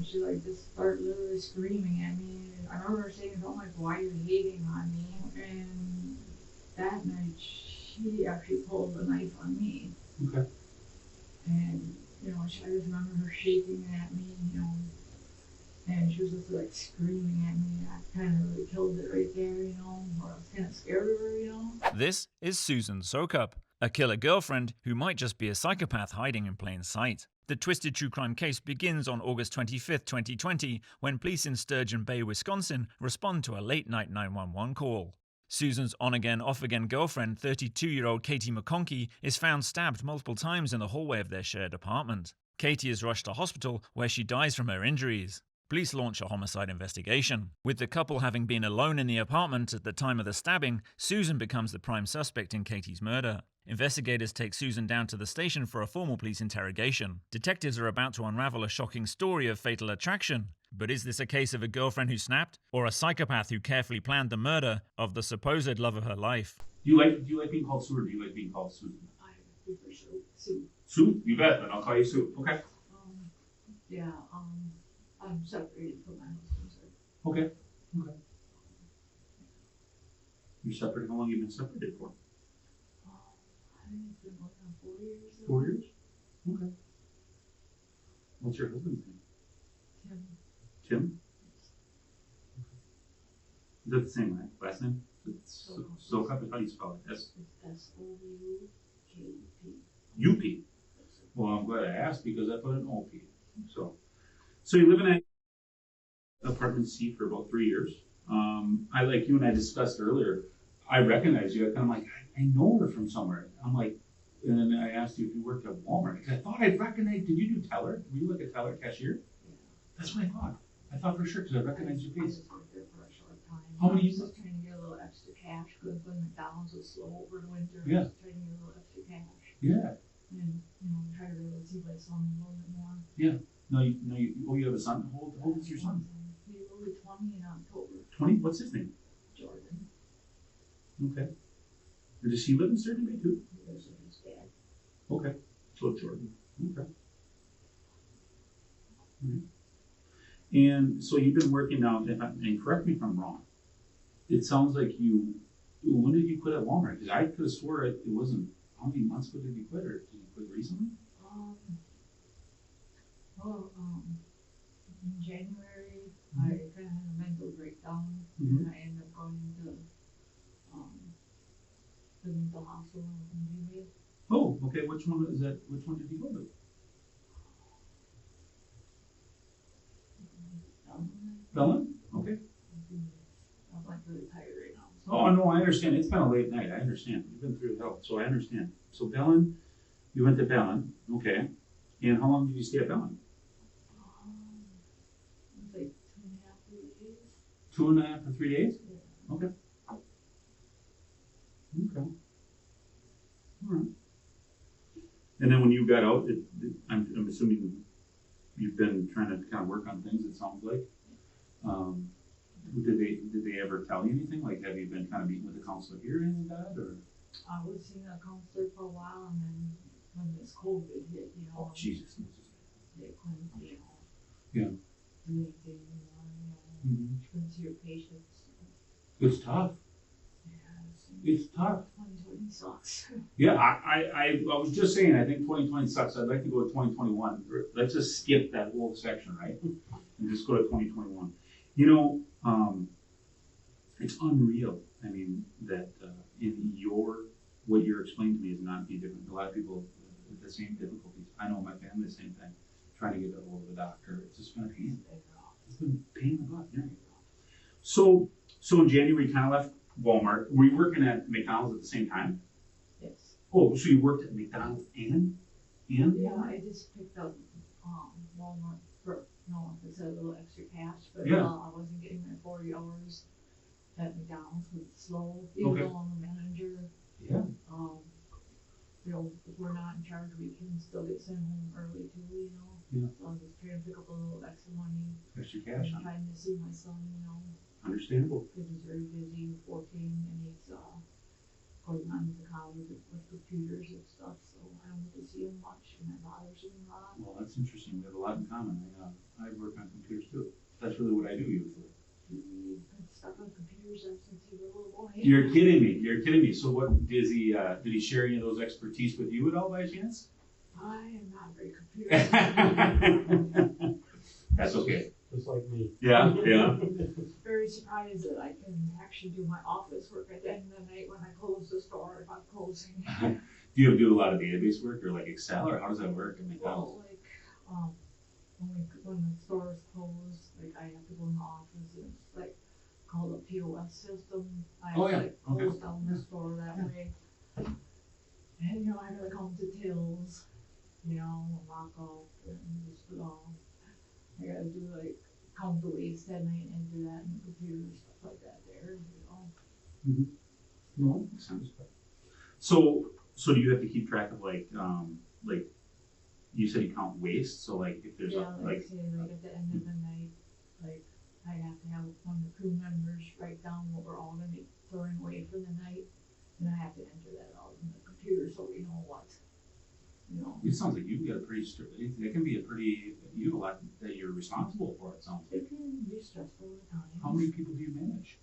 she like just started literally screaming at me. And I remember her saying something like, "Why are you hating on me?" And that night she actually pulled the knife on me. Okay. And you know, I just remember her shaking at me, you know, and she was just like screaming at me. I kind of really killed it right there, you know, or I was kind of scared of her, you know. This is Susan Sokup, a killer girlfriend who might just be a psychopath hiding in plain sight. The twisted true crime case begins on August 25th, 2020, when police in Sturgeon Bay, Wisconsin respond to a late-night 911 call. Susan's on-again, off-again girlfriend, 32-year-old Katie McConkey, is found stabbed multiple times in the hallway of their shared apartment. Katie is rushed to hospital, where she dies from her injuries. Police launch a homicide investigation. With the couple having been alone in the apartment at the time of the stabbing, Susan becomes the prime suspect in Katie's murder. Investigators take Susan down to the station for a formal police interrogation. Detectives are about to unravel a shocking story of fatal attraction. But is this a case of a girlfriend who snapped, or a psychopath who carefully planned the murder of the supposed love of her life? Do you like being called Sue, or do you like being called Susan? I prefer Sue. Sue? You bet, then I'll call you Sue. Okay. Yeah, I'm separated from my husband. So. Okay. Okay. You're separated. How long have you been separated for? I think it's been more than 4 years. 4 years? Okay. What's your husband's name? Tim? Is that the same, right? Last name? Sokup. How do you spell it? It's S-O-U-K-U-P. U-P. Well, I'm glad I asked because I put an O-P. So you live in an apartment C for about 3 years. I, like you and I discussed earlier, I recognize you. I'm like, I know her from somewhere. I'm like, and then I asked you if you worked at Walmart. I thought I recognized. Did you do teller? Were you like a teller cashier? Yeah. That's what I thought. I thought for sure because I recognized your face. I just worked there for a short time. How many I was years? just trying to get a little extra cash because when McDonald's was slow over the winter, Yeah. I was trying to get a little extra cash. Yeah. And, you know, try to really see my son a little bit more. Yeah. No, you have a son. How old is your son? He will be 20 in October. 20? What's his name? Jordan. Okay. And does he live in Sturgeon Bay too? He lives with his dad. Okay. So Jordan. Okay. All right. And so you've been working now, and correct me if I'm wrong, it sounds like when did you quit at Walmart? Because I could have swore it wasn't, how many months ago did you quit, or did you quit recently? In January, I kind of had a mental breakdown, Mm-hmm. and I ended up going into the mental hospital in January. Oh, okay. Which one is that? Which one did you go to? Bellin? Okay. I'm like really tired right now. So. Oh, no, I understand. It's been a late night. I understand. You've been through hell, so I understand. So Bellin, you went to Bellin, okay. And how long did you stay at Bellin? It was like 2.5, 3 days. 2.5 or 3 days? Yeah. Okay. Okay. All right. And then when you got out, I'm assuming you've been trying to kind of work on things, it sounds like. Did they ever tell you anything? Like, have you been kind of meeting with the counselor here and that, or? I was seeing a counselor for a while, and then when this COVID hit, you know. Oh, Jesus. They couldn't, you know. Yeah. Do anything anymore, you know. Mm-hmm. You couldn't see your patients. It's tough. Yeah, It's tough. 2020 sucks. Yeah, I was just saying, I think 2020 sucks. I'd like to go to 2021. Let's just skip that whole section, right? And just go to 2021. You know, it's unreal. I mean, that what you're explaining to me is not any different. A lot of people have the same difficulties. I know my family, the same thing. Trying to get a hold of a doctor. It's just been a pain. It's been a pain in the butt. Yeah. So in January, you kind of left Walmart. Were you working at McDonald's at the same time? Yes. Oh, so you worked at McDonald's and Yeah, Walmart? I just picked up Walmart for, it's a little extra cash, but Yeah. I wasn't getting my 40 hours at McDonald's because it's slow. Even Okay. though I'm a manager, Yeah. you know, if we're not in charge, we can still get sent home early too, you know. Yeah. So I was just trying to pick up a little extra money Extra cash, and huh? trying to see my son, you know. Understandable. Because he's very busy working and he's going on to college with computers and stuff, so I don't get to see him much and that bothers me a lot. Well, that's interesting. We have a lot in common. I work on computers do you for? He's been stuck on computers ever since he was a little boy. You're kidding me. You're kidding me. So what did he share any of those expertise with you at all by chance? I am not very computer. That's okay. Just like me. Yeah, yeah. Very surprised that I can actually do my office work at the end of the night when I close the store if I'm closing. Do you do a lot of database work or like Excel, or how does that work in McDonald's? Well, like, when the store is closed, like I have to go in the office and it's like called a POS system. I have Oh, to yeah. like close down the store that way. And you know, I gotta come to tills, you know, lock up and just I gotta do like count the waste at night and do that in the computer, stuff like that there, you know. No, makes sense. So do you have to keep track of like you said you count waste, so like if there's Yeah, a like say like at the end of the night, like I have to have one of the crew members write down what we're all gonna be throwing away for the night, and I have to enter that all in the computer so we know what, you know. it sounds like you've got a pretty it can be a pretty, you have a lot that you're responsible for, it sounds like. It can be stressful at times. How many people do you manage?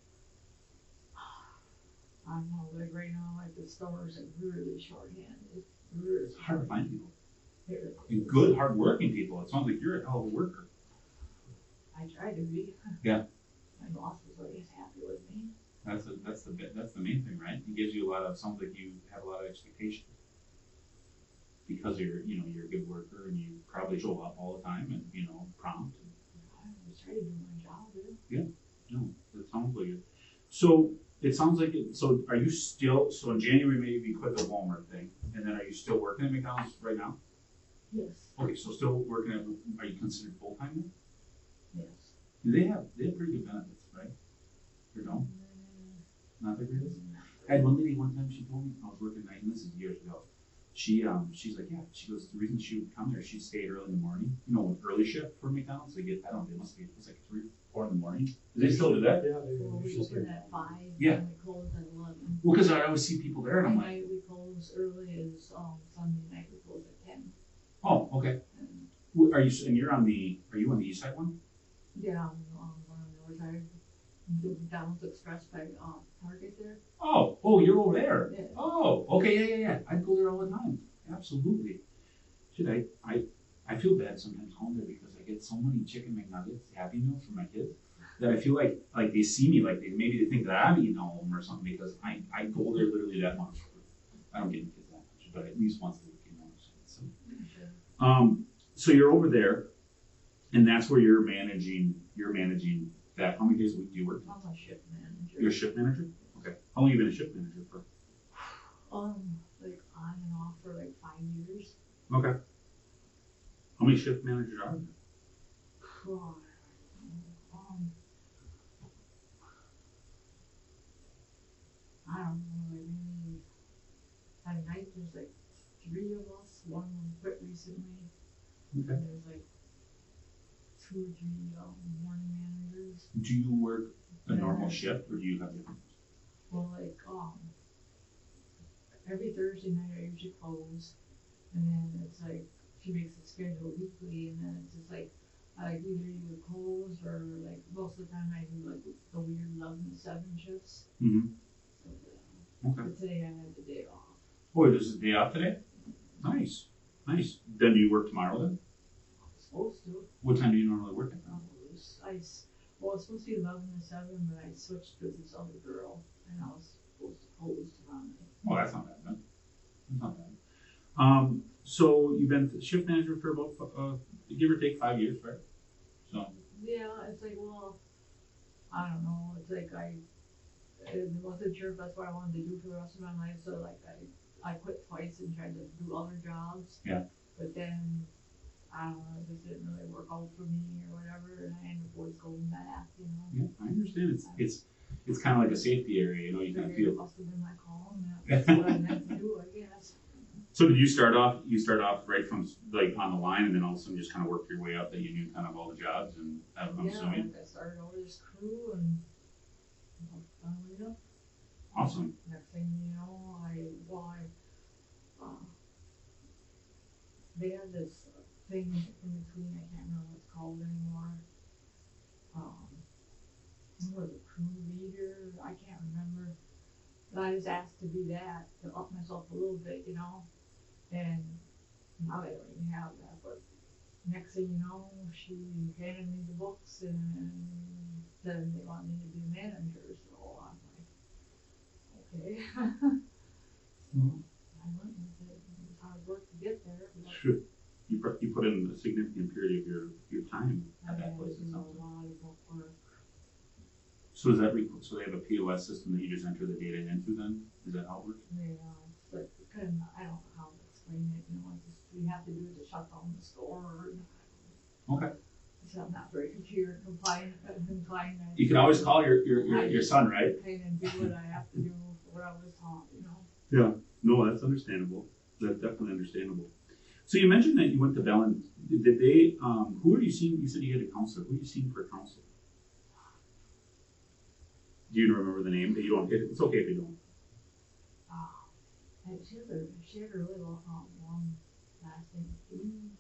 I don't know, like right now, like the stores are really short-handed, really. It's hard to find people. It really And is. good, hard-working people. It sounds like you're a hell of a worker. I try to be. Yeah. My boss was always happy with me. That's the main thing, right? It gives you sounds like you have a lot of expectation. Because you're a good worker and you probably show up all the time and, prompt. I always try to do my job, dude. No, that sounds like it. So it sounds like it. So are you still? So in January maybe you quit the Walmart thing, and then are you still working at McDonald's right now? Yes, Okay, so still working at. Are you considered full time then? yes. Do they have pretty good benefits, right? Or no? Not the greatest. I had one lady one time. She told me I was working night, and this is years ago. She's like, yeah. She goes, the reason she would come there, she'd stay early in the morning. With early shift for McDonald's, they get, I don't know, they must be, it's like 3 or 4 in the morning. Do they still do that? Yeah, Well, we just open here. at 5, Yeah. and we close at 11. Well, because I always see people there, and I'm like, Night we close early is, Sunday night we close at 10. oh, okay. And Are you? And are you on the east side one? yeah, I'm on the north side, the McDonald's Express by, Target there. Oh, you're over there. Yeah. Oh, okay, yeah. I go there all the time. Absolutely. Shit, I feel bad sometimes home there because I get so many chicken McNuggets, Happy Meals for my kids, that I feel like they see me, like maybe they think that I'm eating home or something because I go there literally that much. I don't get my kids that much, but at least once a week, So, so you're over there, and that's where you're managing that. How many days a week do you work? I'm a shift manager. You're a shift manager? Okay. How long have you been a shift manager for? Like on and off for like 5 years. Okay. How many shift managers are there? God, I don't know, like maybe at night there's like 3 of us, one quit recently, Okay. and there's like 2 or 3 morning managers. Do you work a normal Yeah. shift or do you have different? Well, like, every Thursday night I usually close, and then it's like, she makes a schedule weekly, and then it's just like, either you close, or like, most of the time I do like the weird 11 to 7 shifts. Mm-hmm. So, Okay. but today I had the day off. Oh, this is a day off today? Nice. Then do you work tomorrow then? I was supposed to. What time do you normally work at Well, now? it's supposed to be 11 to 7, but I switched with this other girl, and I was supposed to close tomorrow night. Oh, that's not bad then. That's not bad. So you've been shift manager for about, give or take 5 years, right? So, Yeah, it's like, well, I don't know, it's like I wasn't sure if that's what I wanted to do for the rest of my life, so like I quit twice and tried to do other jobs. Yeah. But then, I don't know, it just didn't really work out for me or whatever, and I ended up always going back, yeah, I understand. It's kind of like a safety area, you kind of Figured it feel. must have been my call, and that's what I meant to do, I guess. So did you start off right from like on the line and then all of a sudden just kind of worked your way up that you knew kind of all the jobs and I'm Yeah, assuming. like I started over this crew and found my way up. Awesome. Next thing you know, they had this thing in between, I can't remember what it's called anymore. do that to up myself a little bit, you know. And now I don't even have that, but next thing you know, she handed me the books and then they want me to be manager, so I'm like, okay. So I went with it. It was hard work to get there. But Sure. You put in a significant period of your time I at had that place. to do a lot of book work. So is that so they have a POS system that you just enter the data into then? Is that how it works? Yeah, it's like kind of, I don't know how to explain it, you know, it's just, we have to do it to shut down the store. Okay. So I'm not very computer compliant. You can always call your son, right? Kind of do what I have to do for what I was taught, you know. Yeah. No, that's understandable. That's definitely understandable. So you mentioned that you went to Bellin. Did they? Who are you seeing? You said you had a counselor. Who are you seeing for counsel? Do you remember the name? You don't. It's okay if you don't. She had a really long last name.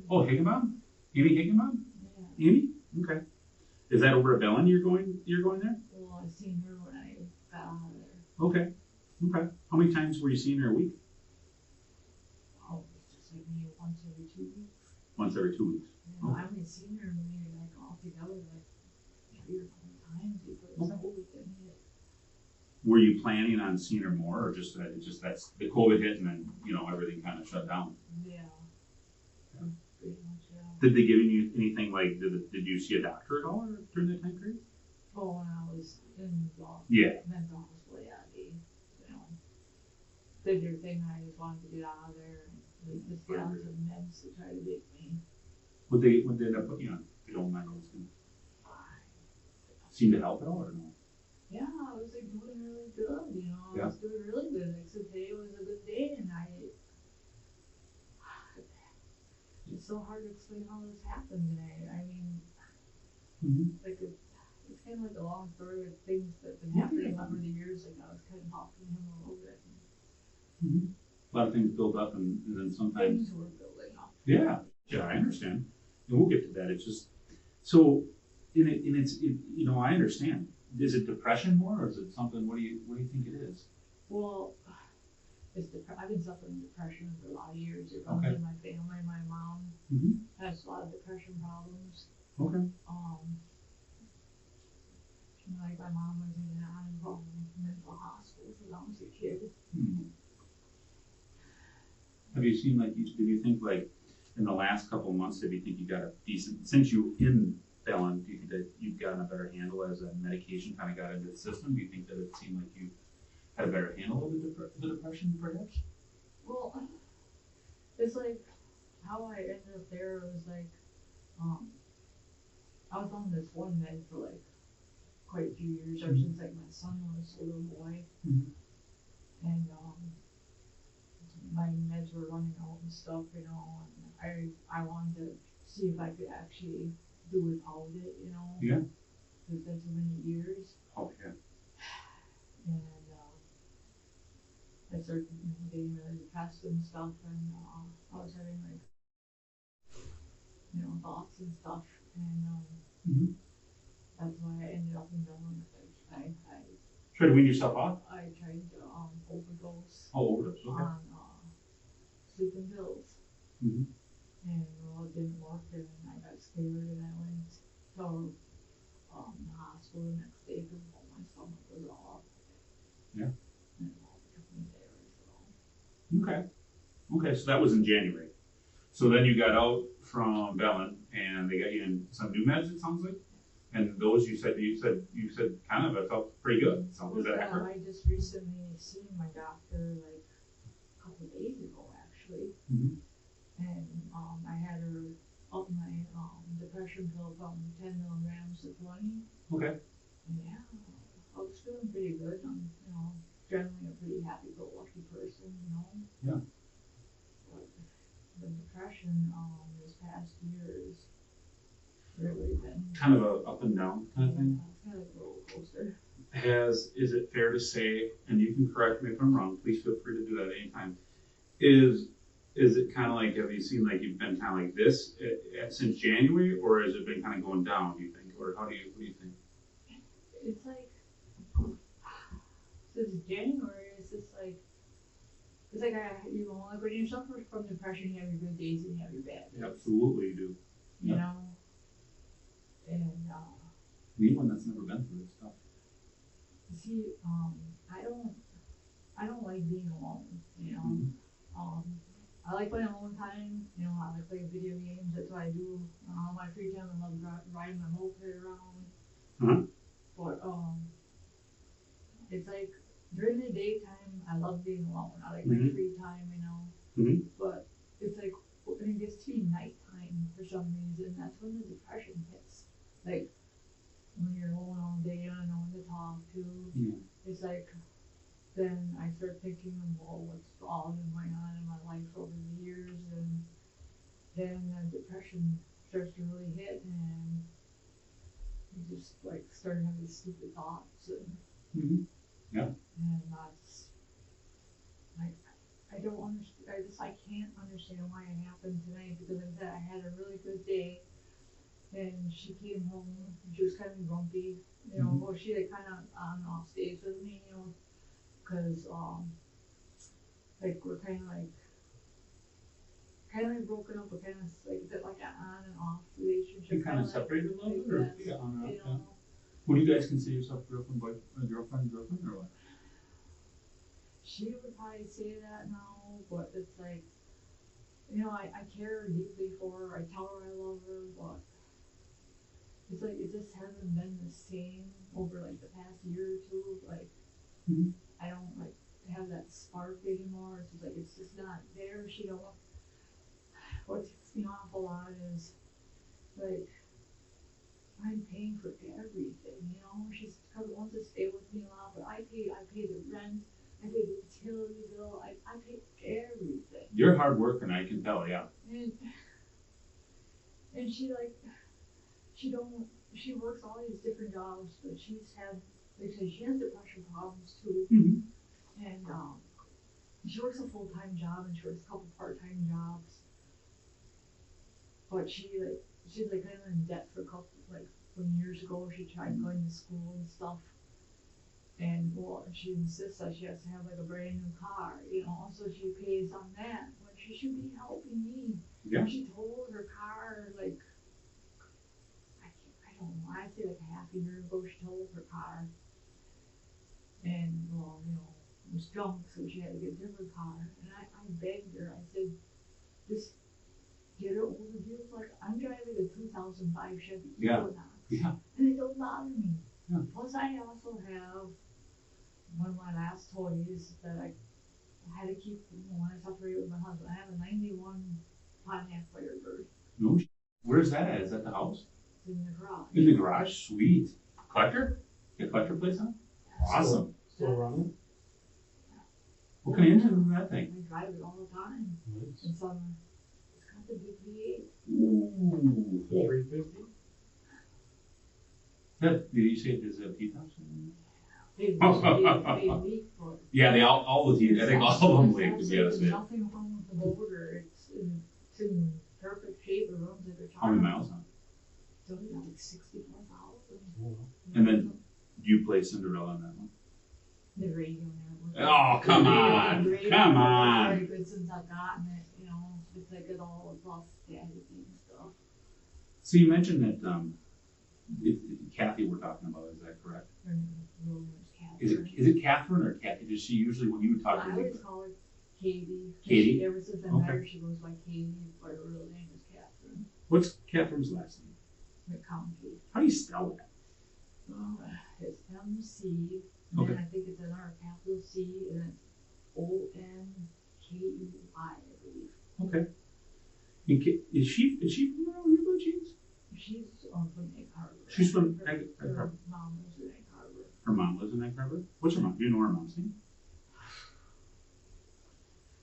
Oh, Higginbom? Amy Higginbom? Yeah. Amy? Okay. Is that over at Bellin? You're going there? Well, I seen her when I got out of there. Okay. Okay. How many times were you seeing her a week? Oh, it's just like maybe once every 2 weeks. Once every 2 weeks. Yeah, Okay. I haven't seen her maybe like all together like 3 or 4 times before Okay. COVID hit. Were you planning on seeing her more, or just that that's the COVID hit and then everything kind of shut down? Yeah. Yeah. Pretty much, yeah. Did they give you anything like? Did you see a doctor at all during that time period? Oh, when I was in the Yeah. mental hospital, yeah, they, did their thing. I just wanted to get out of there and they just get onto the meds to try to make me. Would they end up putting you on? If you don't mind asking. Seem to help at all, or no? Yeah, I was like doing really good, Yeah. I was doing really good. Except today was a good day, and it's so hard to explain how this happened today. I mean, like it's kind of like a long story of things that have been happening over the years. Like I was kind of talking to him a little bit. A lot of things build up, and then sometimes. Things were building up. Yeah, I understand, and we'll get to that. It's just so, I understand. Is it depression more, or is it something? What do you think it is? Well, I've been suffering depression for a lot of years. It runs in my family. My mom has a lot of depression problems. Okay. Like my mom was in an uninvolved mental hospital when I was a kid. Have you seen did you think like in the last couple of months, did you think you got a decent, since you in Bellin, do you think that you've gotten a better handle as that medication kind of got into the system? Do you think that it seemed like you had a better handle of the depression perhaps? Well, it's like how I ended up there was like, I was on this one med for like quite a few years, ever since like my son was a little boy. And my meds were running out and stuff, and I wanted to see if I could actually do without it, Yeah. It's been so many years. Oh yeah. And I started getting really depressed and stuff, and I was having like thoughts and stuff, and that's why I ended up in Bellin. I Try to wean yourself off? I tried to overdose Overdose, okay. on sleeping pills. And it didn't work, and I got scared, and I went to the hospital the next day because my stomach was all up. Yeah. And it all took me there, so. Okay, so that was in January. So then you got out from Bellin, and they got you in some new meds, it sounds like? And those you said kind of it felt pretty good. So is that accurate? I just recently seen my doctor like a couple of days ago, actually. And I had her up my depression pill from 10 milligrams to 20. Okay. And yeah, I was feeling pretty good. I'm generally a pretty happy-go-lucky person, Yeah. But the depression this past year has really been Kind of a up and down kind of thing. It's kind of like a roller coaster. Is it fair to say, and you can correct me if I'm wrong, please feel free to do that anytime, is it kind of like, have you seen like you've been kind of like this since January, or has it been kind of going down, do you think? Or what do you think? It's like, since January, it's just like, it's like, you know, like when you suffer from depression, you have your good days and you have your bad days. Absolutely you do. You know? And, anyone that's never been through this stuff. see, I don't like being alone, you know? Mm-hmm. I like my alone time, you know, I like playing video games, that's what I do. All my free time, I love riding my moped around. Uh-huh. But, it's like, during the daytime, I love being alone, I like my free time, you know? Mm-hmm. But it's like, when it gets to be nighttime for some reason, that's when the depression hits. Like, when you're alone all day, you don't know one to talk to. Yeah. It's like, then I start thinking of what's all been going on in my life over the years, and then the depression starts to really hit, and you just like start having stupid thoughts, and Yeah. and that's like, I don't understand. I can't understand why it happened tonight, because like I said, I had a really good day. And she came home, and she was kind of grumpy, you know, well, she like kind of on and off days with me, you know, cause, like, we're kind of like broken up, but kind of like, a bit like an on and off relationship. You kind of separated a little bit, or? Yes, Yeah, on and off, you know. What do you guys consider yourself, girlfriend, or what? She would probably say that now, but it's like, you know, I care deeply for her, I tell her I love her, but it's like, it just hasn't been the same over like the past year or two, like, I don't like have that spark anymore, it's just like, it's just not there. She don't, what ticks me off a lot is, like, I'm paying for everything, you know, she's wants to stay with me a lot, but I pay the rent, I pay the utility bill, I pay everything. You're hard working, I can tell, yeah. And she like, she works all these different jobs, but she's had, like I said, she has depression problems too. And she works a full-time job, and she works a couple part-time jobs. But she's like kind of in debt for a couple, like, when years ago she tried going to school and stuff. And well, she insists that she has to have like a brand new car, you know, so she pays on that when she should be helping me. Yeah. And she told her car, like, I don't know, I'd say like a half a year ago, she told her car. And, well, you know, it was junk, so she had to get a different car. And I begged her, I said, just get her over here. Like, I'm driving a 2005 Chevy Equinox. Yeah. And it don't bother me. Yeah. Plus, I also have one of my last toys that I had to keep when I separated with my husband. I have a 91 Pontiac Firebird. No, where's that at? Is that the house? It's in the garage. In the garage? Sweet. Collector? Get a collector place on? Awesome. Still running? What kind of engine is that thing? I drive it all the time. Nice. In summer. It's got the big V8. Ooh. 350? Did you say there's a T-tops? They leak, but Yeah, they all the T. I think all of them leak, to be honest with you. nothing wrong with the motor. It's in perfect shape. It runs like a charm. How many miles on? It's only got like 64,000. And then you play Cinderella on that one? The radio never. Oh, come on. Come on. Very good since I've gotten it, you know. It's like it all plus static and stuff. So you mentioned that Kathy we're talking about, is that correct? Her real name is Catherine. Is it Catherine or Kathy? Does she usually, when you would talk to I her? always call her Katie. Katie? Ever since I met her, she goes by Katie, but her real name is Catherine. What's Catherine's last name? McConkey. How do you spell that? It's MC, and Okay. then I think it's another capital C, and it's ONKEY, I believe. Okay. Is she from around here by chance? She's from Egg Harbor. She's from Her Egg Harbor. mom lives in Egg Harbor. Her mom lives in Egg Harbor? What's her mom? Do you know her mom's name?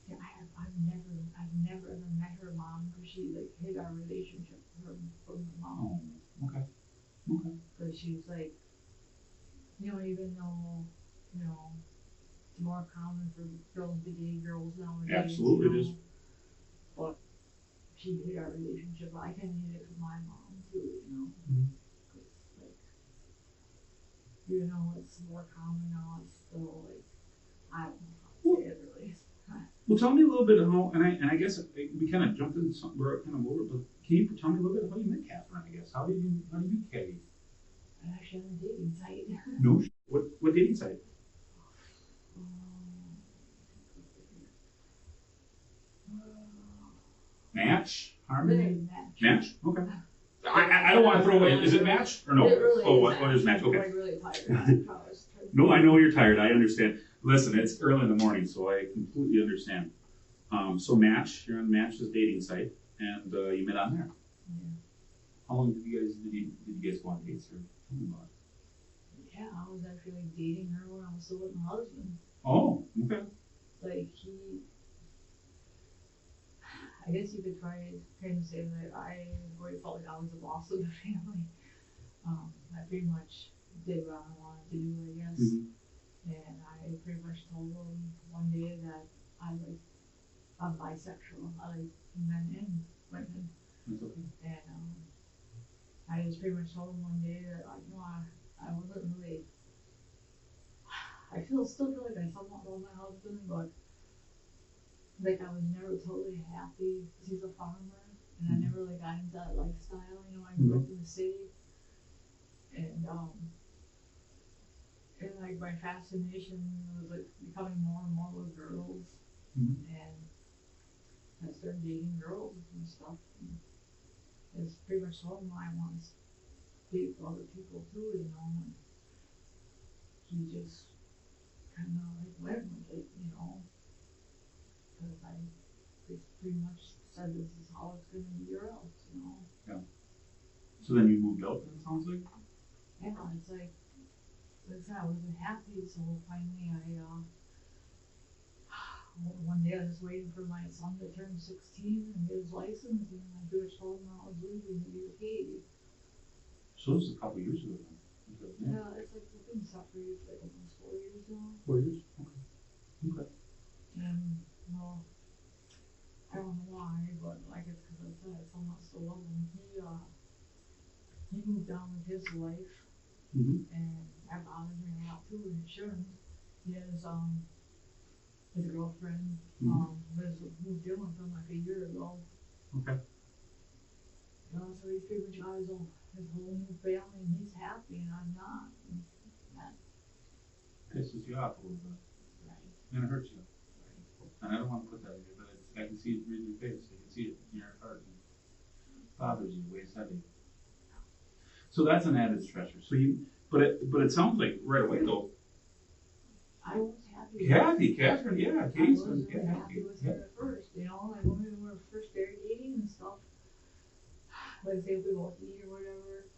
Yeah, I've never ever met her mom, because she like hid our relationship from her mom. Oh, okay. Okay. Because she's like, you know, even though, you know, it's more common for girls to date girls nowadays. Absolutely, you know, it is. But she hid our relationship. I kind of hid it from my mom too, you know. Cause like, you know, it's more common now. It's still like, I don't know how tell me a little bit how, and I guess we kind of jumped into something, we're kind of over, but can you tell me a little bit how you met Catherine, I guess? How did you meet Katie? I'm actually on a dating site. No, what dating site? Match? Harmony? Match? Okay. I don't want to throw away. Is it Match or no? It really oh, is what is Match? Okay. I'm really tired. No, I know you're tired. I understand. Listen, it's early in the morning, so I completely understand. So Match, you're on Match's dating site, and you met on there. Yeah. How long did you guys go on dates? Or tell me about it. Yeah, I was actually dating her when I was still with my husband. Oh, okay. Like I guess you could try kind of say that I already felt like I was the boss of the family. I pretty much did what I wanted to do, I guess. Mm-hmm. And I pretty much told him one day that I'm bisexual. I like men and women. That's okay. And I just pretty much told him one day that I wasn't really. I still feel like I somewhat love my husband, but like I was never totally happy because he's a farmer, and I never really got into that lifestyle. You know, I grew up in the city, and like my fascination was like becoming more and more with girls, and I started dating girls and stuff. And it's pretty much all I want to date other people too, you know. And he just kind of like went with it, you know. Because I pretty much said this is how it's going to be or else, you know. Yeah. So then you moved out, then, it sounds like? Yeah, it's like I said, I wasn't happy, so finally one day I was waiting for my son to turn 16 and get his license, and I pretty much told him I was leaving to be with Katie. So this is a couple of years ago then? Yeah, it's like we've been separated for like almost 4 years now. 4 years? Okay. And, well, I don't know why, but like it's because I said I somewhat still love him. He moved on with his life, and that bothers me a lot too, and it shouldn't. He has his girlfriend moved in with him like a year ago. Okay. So he's pretty much got his whole new family, and he's happy, and I'm not. And that pisses you off a little bit. Right. And it hurts you. Right. And I don't want to put that in you, but I can see it in your face. I can see it in your heart. It bothers you, weighs heavy. So that's an added stressor. So but it sounds like right away though. I was happy. Catherine, yeah, Katie's really happy with her at first, you know, like when we were first started dating and stuff. Like say if we both eat or whatever,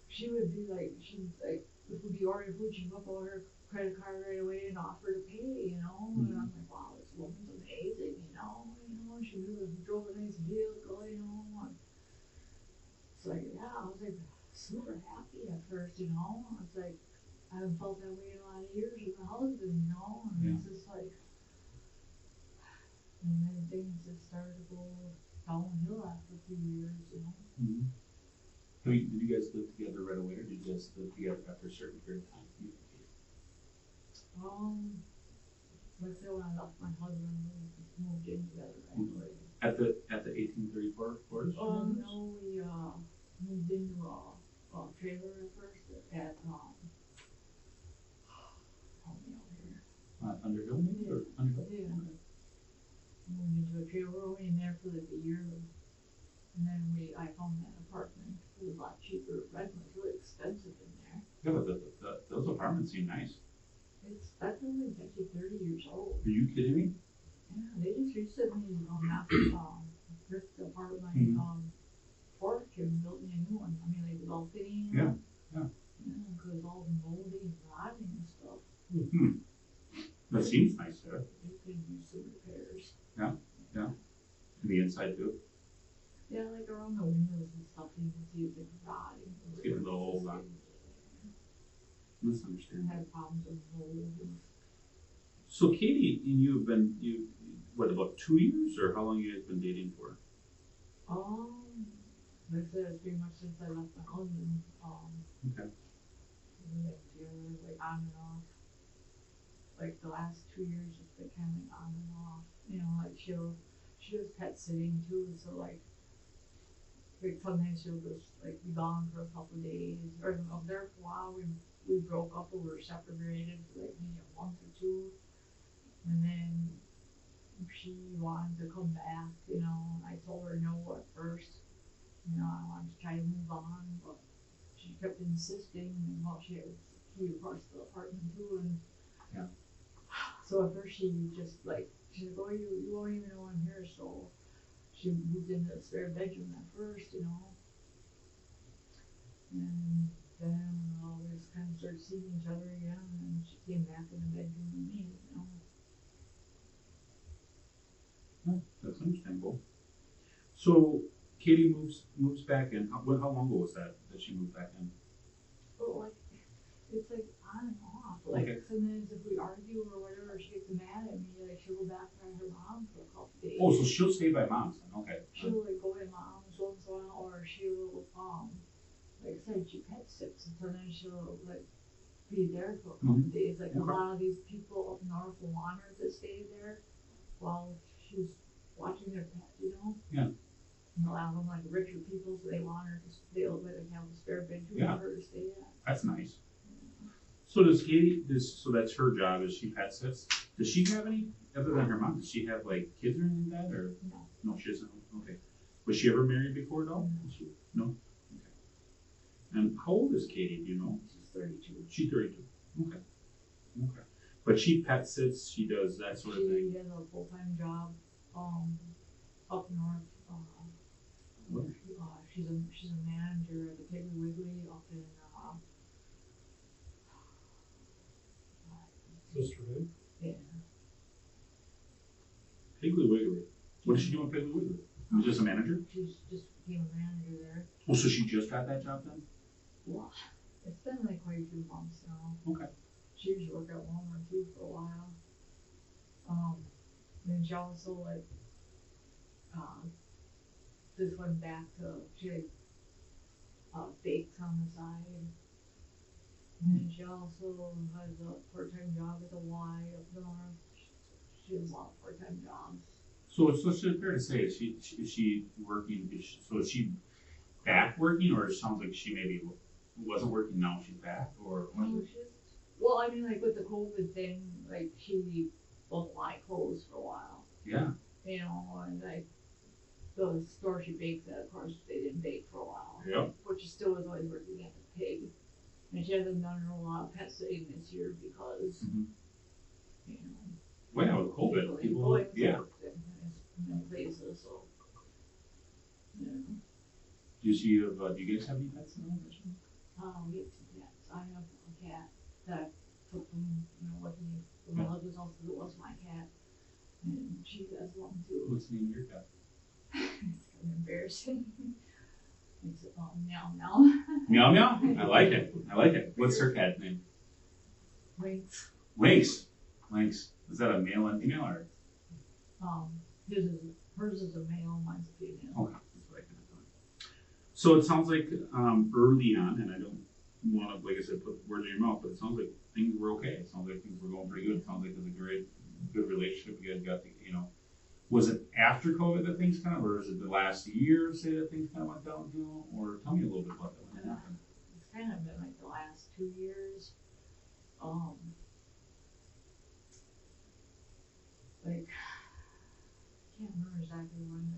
she would be like, if we order food, she'd whip out her credit card right away and offer to pay, you know. And I'm like, wow, this woman's amazing, you know. She really drove a nice vehicle, you know. And it's like, yeah, I was like super happy at first, you know. It's like I haven't felt that way in a lot of years with my husband, you know. And it's just like, and then things just started to go downhill after a few years, you know. Did you guys live together right away, or did you guys live together after a certain period of time? Like I said, when I left my husband, we moved in together right away. At the 1834 quarters? No, we moved into a trailer at first at help me out here. Underhill maybe, or Underhill? Yeah. Moved into a trailer, we were in there for like a year, and then I found that apartment. It was a lot cheaper. Rent was really expensive in there. Yeah, but those apartments seem nice. That building's actually 30 years old. Are you kidding me? Yeah, they just recently ripped apart my fourth kid and built me a new one. I mean, like the balcony. Yeah. Because it's all moldy and rotting and stuff. That seems nice there. They could use some repairs. Yeah. And the inside too. Yeah, like around the windows and stuff, you can see it's like rotting. It's getting a little old now. Misunderstanding. I had problems with mold. So Katie and you have been what, about 2 years, or how long you guys been dating for? Like I said, it's pretty much since I left my husband. Okay. We were like on and off. like the last 2 years, it's been kind of like on and off. You know, like she was pet sitting too, so like sometimes she'll just like be gone for a couple of days, or up there for a while. We broke up, or we were separated for like maybe a month or two, and then she wanted to come back. You know, I told her no at first. You know, I wanted to try to move on, but she kept insisting, and well, she had a key across the apartment too, and Yeah. so at first she just like, she's like, oh, you won't even know I'm here, so she moved into the spare bedroom at first, you know, and then we just kind of started seeing each other again, and then she came back in the bedroom with me, you know. Oh, that's understandable. So Katie moves back in. How long ago was that she moved back in? But like, it's like on and off. Like Okay. sometimes if we argue or whatever, she gets mad at me. Like she'll go back to her mom for a couple days. Oh, so she'll stay by mom's then. Okay. She'll like go to mom's once in a while, or she'll like I said, she pet sits, and so then she'll like be there for a couple days. Like a lot of these people up north will want her to stay there while she's watching their pet, you know. Yeah. And a lot of them like richer people, so they want her to they'll let her have a spare bedroom Yeah. for her to stay at. That's nice. So does Katie? So that's her job. Is she pet sits? Does she have any other than her mom? Does she have like kids or anything like that? Or No. no, she doesn't. Okay. Was she ever married before at all? No. Okay. And how old is Katie? Do you know? She's 32. She's 32. Okay. Okay. But she pet sits. She does that sort of thing. She has a full-time job up north. What? She's a manager at the Piggly Wiggly up in Sisterhood. yeah. Piggly Wiggly. What does she do in Piggly Wiggly? Was just a manager? She's just became a manager there. Oh, so she just got that job then? Well, it's been like quite a few months now. Okay. She used to work at Walmart too for a while. Then she also like just went back to she had bakes on the side. And then she also has a part-time job at the Y up north. She has a lot of part-time jobs. So it's fair to say, is she working? Is she back working, or it sounds like she maybe wasn't working, now she's back, or what? No, well, I mean, like with the COVID thing, like she both Y closed for a while. Yeah. You know, and like the store she baked at, of course, they didn't bake for a while. Yep. But she still was always working at the pig. And she hasn't done a lot of pet sitting this year because, you know. Well, yeah, with COVID, people, yeah. In many places, so. Yeah. Do you guys have any pets in the home? We have 2 cats. I have a cat that I took from, you know, with me. My husband's also was my cat. And she has one too. What's the name of your cat? It's kind of embarrassing. It's meow meow. Meow meow? I like it. I like it. What's her cat's name? Lynx. Lynx. Lynx. Is that a male and female or? Hers is a male, mine's a female. Okay. That's what I kind of thought. So it sounds like early on, and I don't want to, like I said, put words in your mouth, but it sounds like things were okay. It sounds like things were going pretty good. It sounds like it was a good relationship. You guys got the, you know. Was it after COVID that things kind of, or is it the last year, say, that things kind of went downhill? Or tell me a little bit about that. What happened? It's kind of been like the last 2 years. Like, I can't remember exactly when,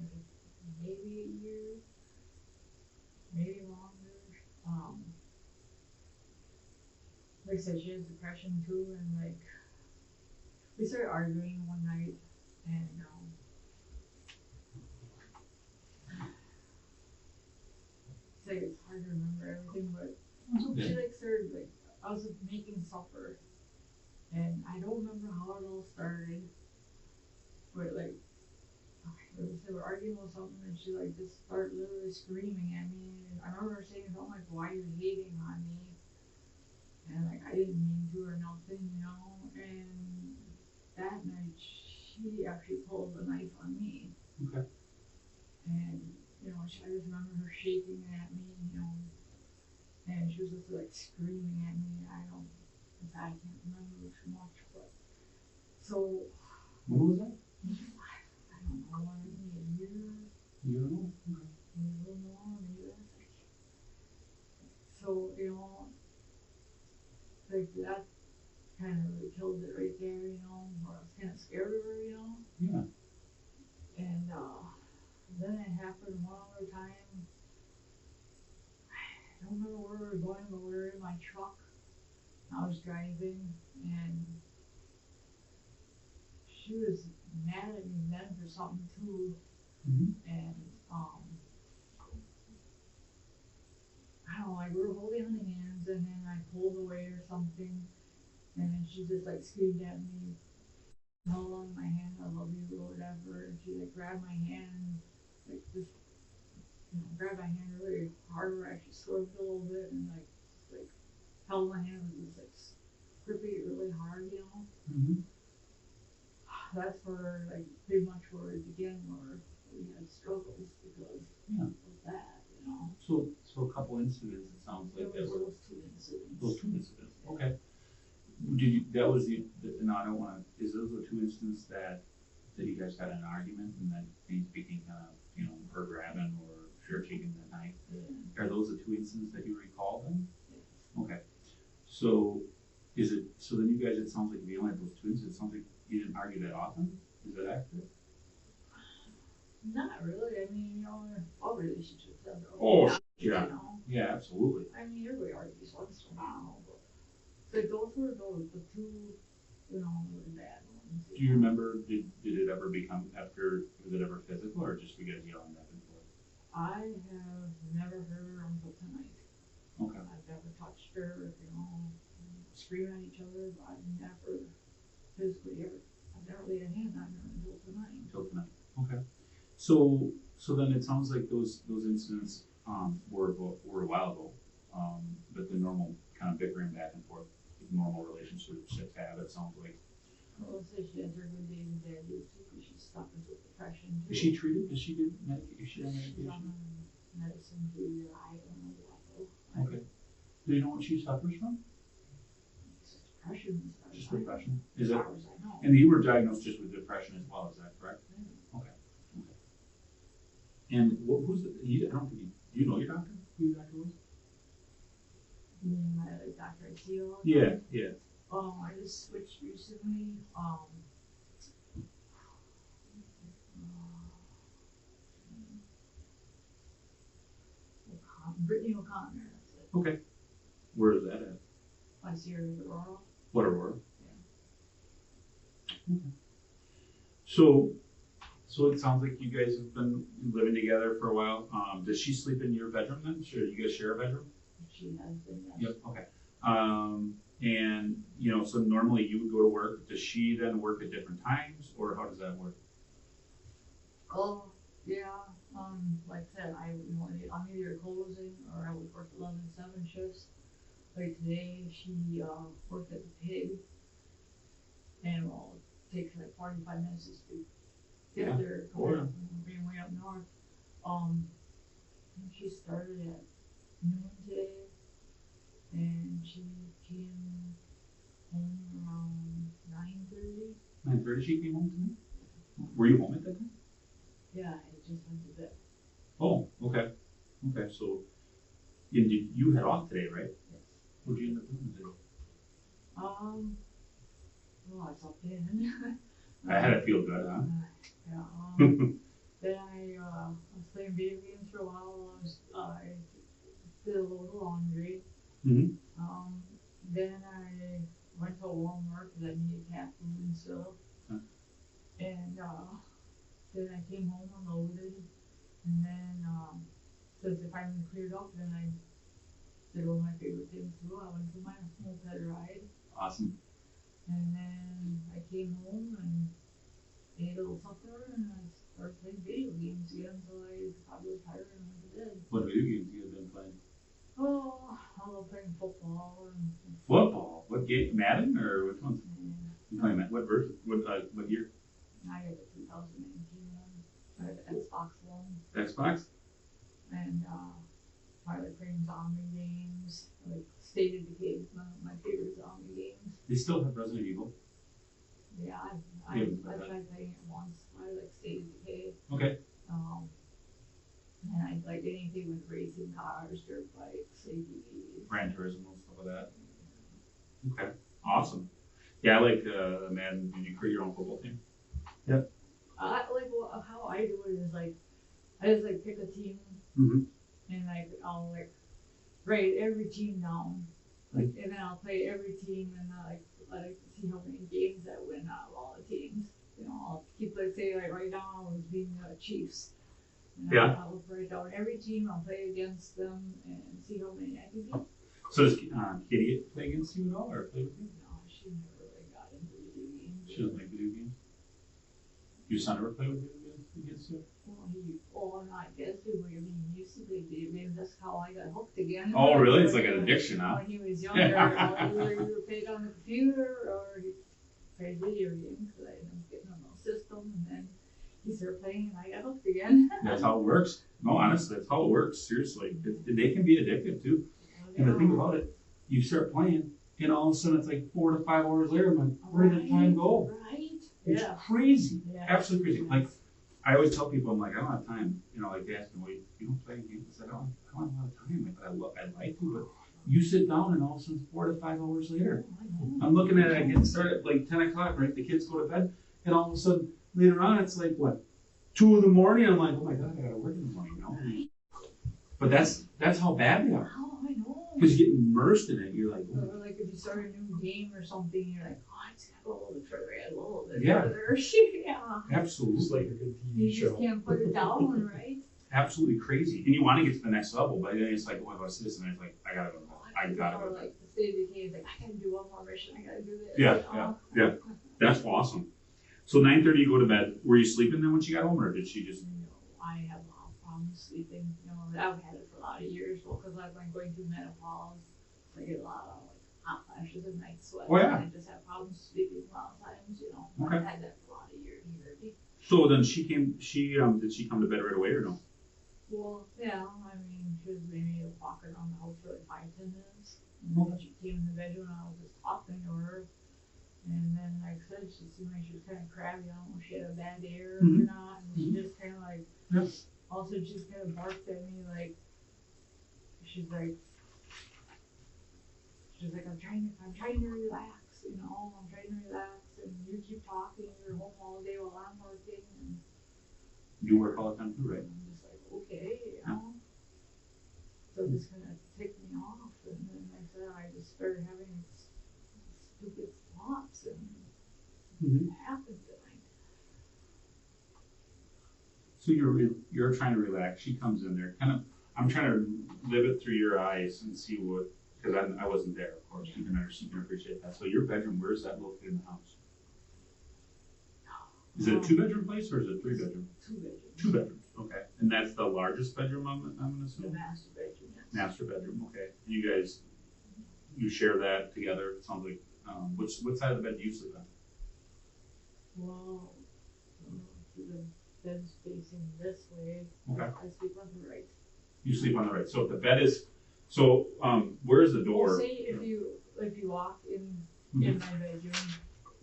maybe a year, maybe longer. Like I said, she has depression too, and like, we started arguing one night, and it's like it's hard to remember everything, but she like started like, I was making supper, and I don't remember how it all started, but like, they were arguing with something, and she like just started literally screaming at me, and I remember her saying something like, why are you hating on me? And like, I didn't mean to or nothing, you know, and that night she actually pulled a knife on me. Okay. And, you know, I just remember her shaking at me, you know, and she was just like screaming at me. I can't remember too much, but So, When was that? I don't know, maybe a year, You don't know? Okay. maybe a little more, maybe less. So, you know, like that kind of really killed it right there, you know, or I was kind of scared of her, you know. Yeah. And then it happened one other time. I don't remember where we were going, but we were in my truck. I was driving, and she was mad at me then for something too. Mm-hmm. And I don't know, like we were holding on hands, and then I pulled away or something, and then she just like screamed at me, held on my hand, I love you or whatever. And she like grabbed my hand, like just grabbed my hand really hard, where I actually swerved a little bit, and like held my hand and just like grip it really hard, you know. Mm-hmm. That's where like pretty much where it began, where we had struggles because of that, you know. So a couple incidents, it sounds like There that was were those two incidents. those two incidents. Okay. Did you, that was the no, I don't wanna, is those the two incidents that you guys had an argument and then things became kind of, you know, her grabbing or her taking the knife? Yeah. Are those the two incidents that you recall then? Yes. Okay. So so then you guys, it sounds like if you only had those two incidents, it sounds like you didn't argue that often? Is that accurate? Not really. I mean, you know, all relationships have their Oh, own, yeah. you know. Yeah, absolutely. I mean, everybody argues once in a while, but like those were the two, you know, really bad ones. Do you remember, did it ever become was it ever physical or just you guys yelling back and forth? I have never heard her until tonight. Okay. I've never touched her, you know, screaming at each other, but I've never physically ever, I've never laid a hand on her until tonight. Until tonight. Okay. So then it sounds like those incidents were a while ago, but the normal kind of bickering back and forth, normal relationships have, it sounds like. Well, let's say she has her good days and bad days too, because she's suffering with depression too. Is she treated? Does she do medication? Is she on She's medication? on medicine too, I don't know what though. Okay. Do you know what she suffers from? It's depression and stuff. Just depression? Is As it? far as I know. And you were diagnosed just with depression as well, is that correct? Yeah. Okay. Okay. And who's the, I don't think you know your doctor? Who your doctor was? You mean my like, doctor I see all the Yeah, time? yeah. I just switched recently. Brittany O'Connor, that's it. Okay. Where is that at? I see her in Aurora. What Aurora? Yeah. Okay. So it sounds like you guys have been living together for a while. Does she sleep in your bedroom then? Sure, you guys share a bedroom? She has been. Yes. Yep. Okay. And you know, so normally you would go to work. Does she then work at different times, or how does that work? Oh, yeah. Like I said, I'm either closing or I would work 11-7 shifts. Like today, she worked at the pig, and well, it takes like 45 minutes just to get there. From being way up north. She started at noon today, and she came home around 9:30. 9:30 she came home tonight? Were you home at that time? Yeah, I just went to bed. Oh, okay. Okay, so you had off today, right? Yes. What did you end up doing today? Well, I slept in. I had it feel good, huh? Yeah. Then I was playing video games for a while. I did a little laundry. Mm-hmm. Then I went to Walmart because I needed cat food and stuff. Huh. And then I came home unloaded. And then since it finally cleared up, then I did one of my favorite things too. I went for my moped ride. Awesome. And then I came home and ate a little supper, and I started playing video games again, so I probably was tired and went to bed. What video games you have been playing? Oh, I love playing football and Football? What game? Madden or which ones? yeah. You playing that? What version? What year? I got the 2019 one. I have the Xbox One, Xbox? and I like playing zombie games, like State of Decay is one of my favorite zombie games. They still have Resident Evil? Yeah, I You haven't played that? tried playing it once. I like State of Decay. Okay. And I like anything with racing cars, dirt bikes, ATVs. Gran Turismo, stuff like that. Okay. Awesome. Yeah, I like man, did you create your own football team? I like how I do it is like I just like pick a team Mm-hmm. and like I'll like write every team down, like and then I'll play every team and I like to see how many games I win out of all the teams. You know, I'll keep like say like right now I was being Chiefs. And Yeah. I'll write down every team. I'll play against them and see how many I can beat. So does Kitty play against you at all, or play with you? No, she never really got into video games. She doesn't like video games. Your son ever play with video games against you? Well, not against you, but I mean, he used to play video games. That's how I got hooked again. Oh, really? It's like an addiction, huh? When he was younger, either played on the computer or he played video games. Because I ended up getting on the system, and then he started playing, and I got hooked again. That's how it works. No, honestly, that's how it works. Seriously, they can be addictive too. And the thing about it, you start playing, and all of a sudden it's like 4 to 5 hours later. I'm like, where did time go? Right. It's crazy, absolutely crazy. Like I always tell people, I'm like, I don't have time. You know, like they ask me, well, you don't play games. I said, I don't have a lot of time. Like, I'd like to, but you sit down, and all of a sudden 4 to 5 hours later, I'm looking at it. I get started at like 10 o'clock, right? The kids go to bed, and all of a sudden later on, it's like what, 2 in the morning. I'm like, oh my god, I gotta work in the morning, you know. But that's how bad they are. Oh, I know. Because you get immersed in it, you're like, oh. Or like if you start a new game or something, you're like, oh, I just gotta go a little bit further, a little bit further. Yeah. Absolutely. It's like a good TV You show. just can't put it down, right? Absolutely crazy. And you want to get to the next level, but then it's like, oh, I gotta see this, and it's like, I gotta go. I gotta Or go. like the State of Decay is like, I gotta do one more mission, I gotta do this. Yeah, you know? yeah. That's awesome. So 9:30 you go to bed. Were you sleeping then when she got home, or did she just? No, I have a lot of problems sleeping. You know, I've had it for a lot of years. Well, because I've been going through menopause, I get a lot of like hot flashes and night sweats. Oh, yeah. And I just have problems sleeping a lot of times. You know, Okay. I've had that for a lot of years already. So then she came. Did she come to bed right away or no? Well, yeah, I mean, she was maybe walking around the house for like 5-10 minutes. And then she came in the bedroom and I was just talking to her. And then, like I said, she seemed like she was kind of crabby. I don't know if she had a bad air or not. And she just kind of like, also just kind of barked at me like, she's like, I'm trying to relax, you know, I'm trying to relax. And you keep talking, you're home all day while I'm working. And You work all the time too, right? I'm just like, okay, you know. So this kind of ticked me off. And then like I said, I just started having stupid thoughts and it happened tonight. So you're trying to relax. She comes in there, kind of. I'm trying to live it through your eyes and see what, because I wasn't there, of course. You can appreciate that. So your bedroom, where is that located in the house? Is it a 2-bedroom place or is it a 3-bedroom? 2 bedrooms. 2 bedrooms. Okay. And that's the largest bedroom, I'm The assuming. master bedroom. Yes. Master bedroom. Okay. You guys, you share that together. It sounds like. What side of the bed do you sleep on? Well, the bed's facing this way. Okay. I sleep on the right. You sleep on the right. So if the bed is, where's the door? Well, say if you walk in my bedroom.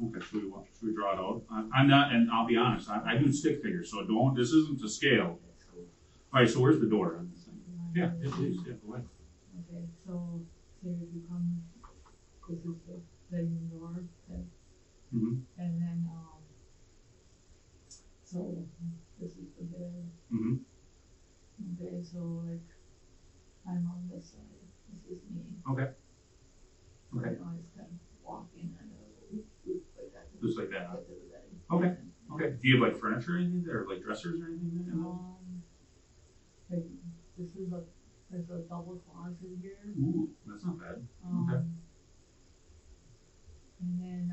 Okay, should we draw it out? I'm not, and I'll be honest, I do stick figures, so this isn't to scale. That's cool. All right, so where's the door on this thing? Yeah, please, yeah, go ahead. Okay, so say if you come, this is the bedroom door, and then so this is the bed. Okay, so like I'm on this side. This is me. Okay. So I always kind of walk in and like that. Just like that. Get to the bed. Okay. Okay. Do you have like furniture or anything there, or like dressers or anything there? Like this is there's a double closet here. Ooh, that's not bad. Okay. And then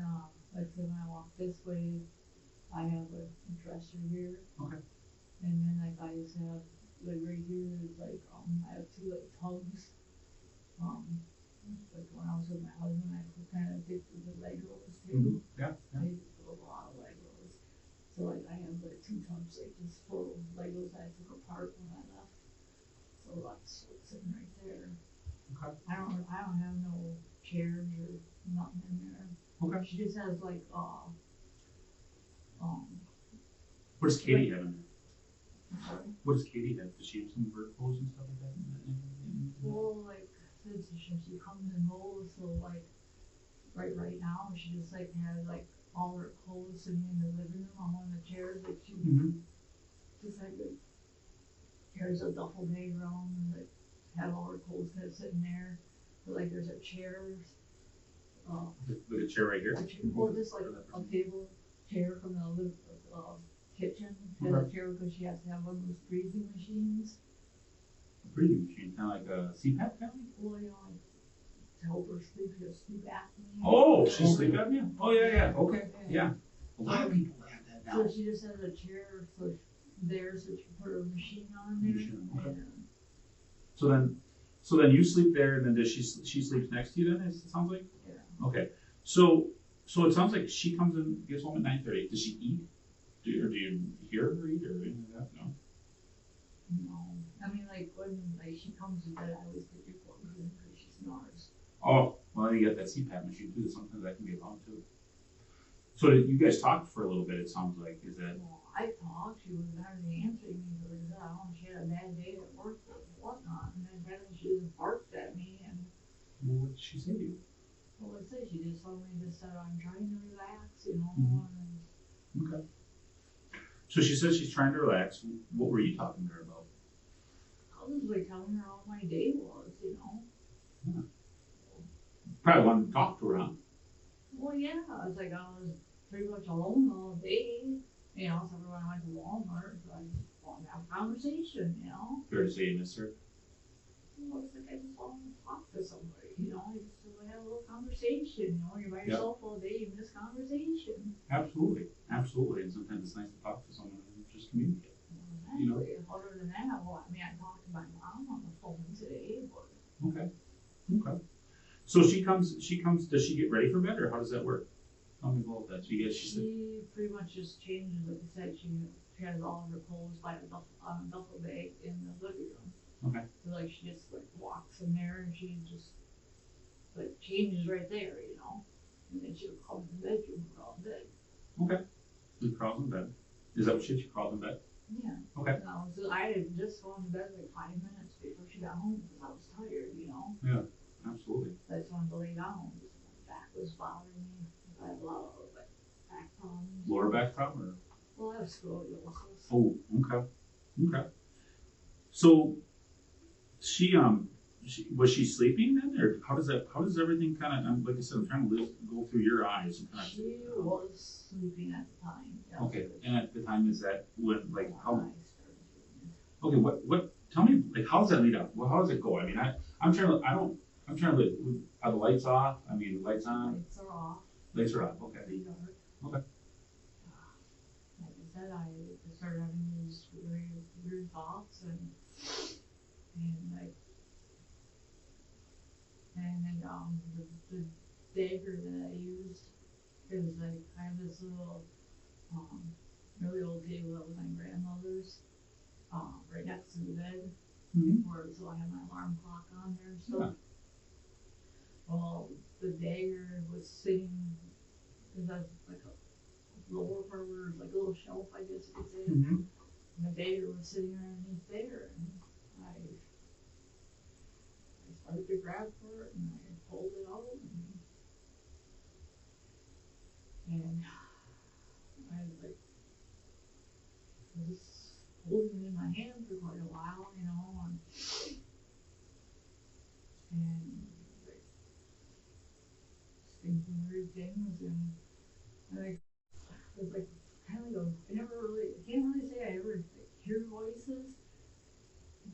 like say when I walk this way, I have a dresser here. Okay. And then like I just have like right here is like I have 2 like tubs. Like when I was with my husband, I was kind of addicted to Legos too. Yeah. I used to build a lot of Legos. So like I have like 2 tubs like just full of Legos I took apart when I left. So that's what's sitting right there. Okay. I don't have no chairs or nothing in there. Okay. She just has like What does Katie have in there? I'm sorry. What does Katie have? Does she have some of her clothes and stuff like that? Well, like, since she comes and goes, so like, right now, she just like had like all her clothes sitting in the living room on one of the chairs, like she just had like, carries a duffel bag around and like had all her clothes kind of sitting there. But like, there's a chair, Like a chair right here? well, just like a table chair from the kitchen. She has a chair because she has to have one of those breathing machines. A breathing machine, kind of like a CPAP kind of? Well, you know, like, to help her sleep, she has sleep apnea. Oh, she's sleep apnea? Oh, yeah, okay, yeah. A lot of people have that now. So she just has a chair, so she can put her machine on there. Okay. So then you sleep there, and then does she sleeps next to you then, it sounds like? Yeah. Okay, so it sounds like she comes and gets home at 9:30. Does she eat? Do you hear her eat or anything like that? No? No. I mean, like, when like she comes to bed, I always put earplugs in because she snores. Oh, well, you got that CPAP machine too, sometimes that can get loud too. So you guys talked for a little bit, it sounds like, is that? Well, I talked, she was hardly answering me because I don't know, she had a bad day at work or whatnot, and then finally she just barked at me and, Well, what did she say to you? well, I say she just suddenly just said, I'm trying to relax, you know, and Okay. So she says she's trying to relax. What were you talking to her about? I was like telling her how my day was, you know. Yeah. Probably wanted to talk to her, huh? Well, yeah, I was like, I was pretty much alone all day, you know, so everyone went to Walmart, so I just wanted to have a conversation, you know. Fair to say you miss her? Well, it's like I just want to talk to somebody, you know, you just want to have a little conversation, you know, you're by yourself all day, you miss conversation. Absolutely, absolutely. And sometimes it's nice to talk to someone and just communicate. Exactly. You know? Other than that, well, I mean, I talked to my mom on the phone today, but. Okay. So she comes, does she get ready for bed or how does that work? Tell me about that. She pretty much just changes, like I said, she has all of her clothes by a duffel bag in the living room. Okay. So like she just like walks in there and she just like changes right there, you know. And then she'll come in the bedroom for all day. Okay. She crawls in bed. Is that what she crawls in bed? Yeah. Okay. No, so I had just gone to bed like 5 minutes before she got home because I was tired, you know. Yeah, absolutely. I just wanted to lay down because my back was bothering me. I had a lot of like back problems. Lower back problem or? Well, I have scoliosis. Oh, okay. So she was she sleeping then, or how does everything kind of, like I said, I'm trying to go through your eyes and kind of. She was sleeping at the time. Yes. Okay, and at the time is that when, like, how? I started doing it. Okay, what? Tell me, like, how does that lead up? Well, how does it go? I mean, I'm trying to. Are the lights off? I mean, the lights on. Lights are off. Lights are off. Okay. Pretty dark. Okay. Like I said, I started having these very weird thoughts and like. And then the dagger that I used is like I have this little really old table that was my grandmother's right next to the bed where so I have my alarm clock on there and stuff. Yeah. Well, the dagger was sitting is like a lower part where there's like a little shelf, I guess you could say. And the dagger was sitting underneath there and I started to grab for it and I pulled it out and I like was holding it in my hand for quite a while, you know, and like thinking weird things and like it was like kind of like I can't really say I ever like hear voices,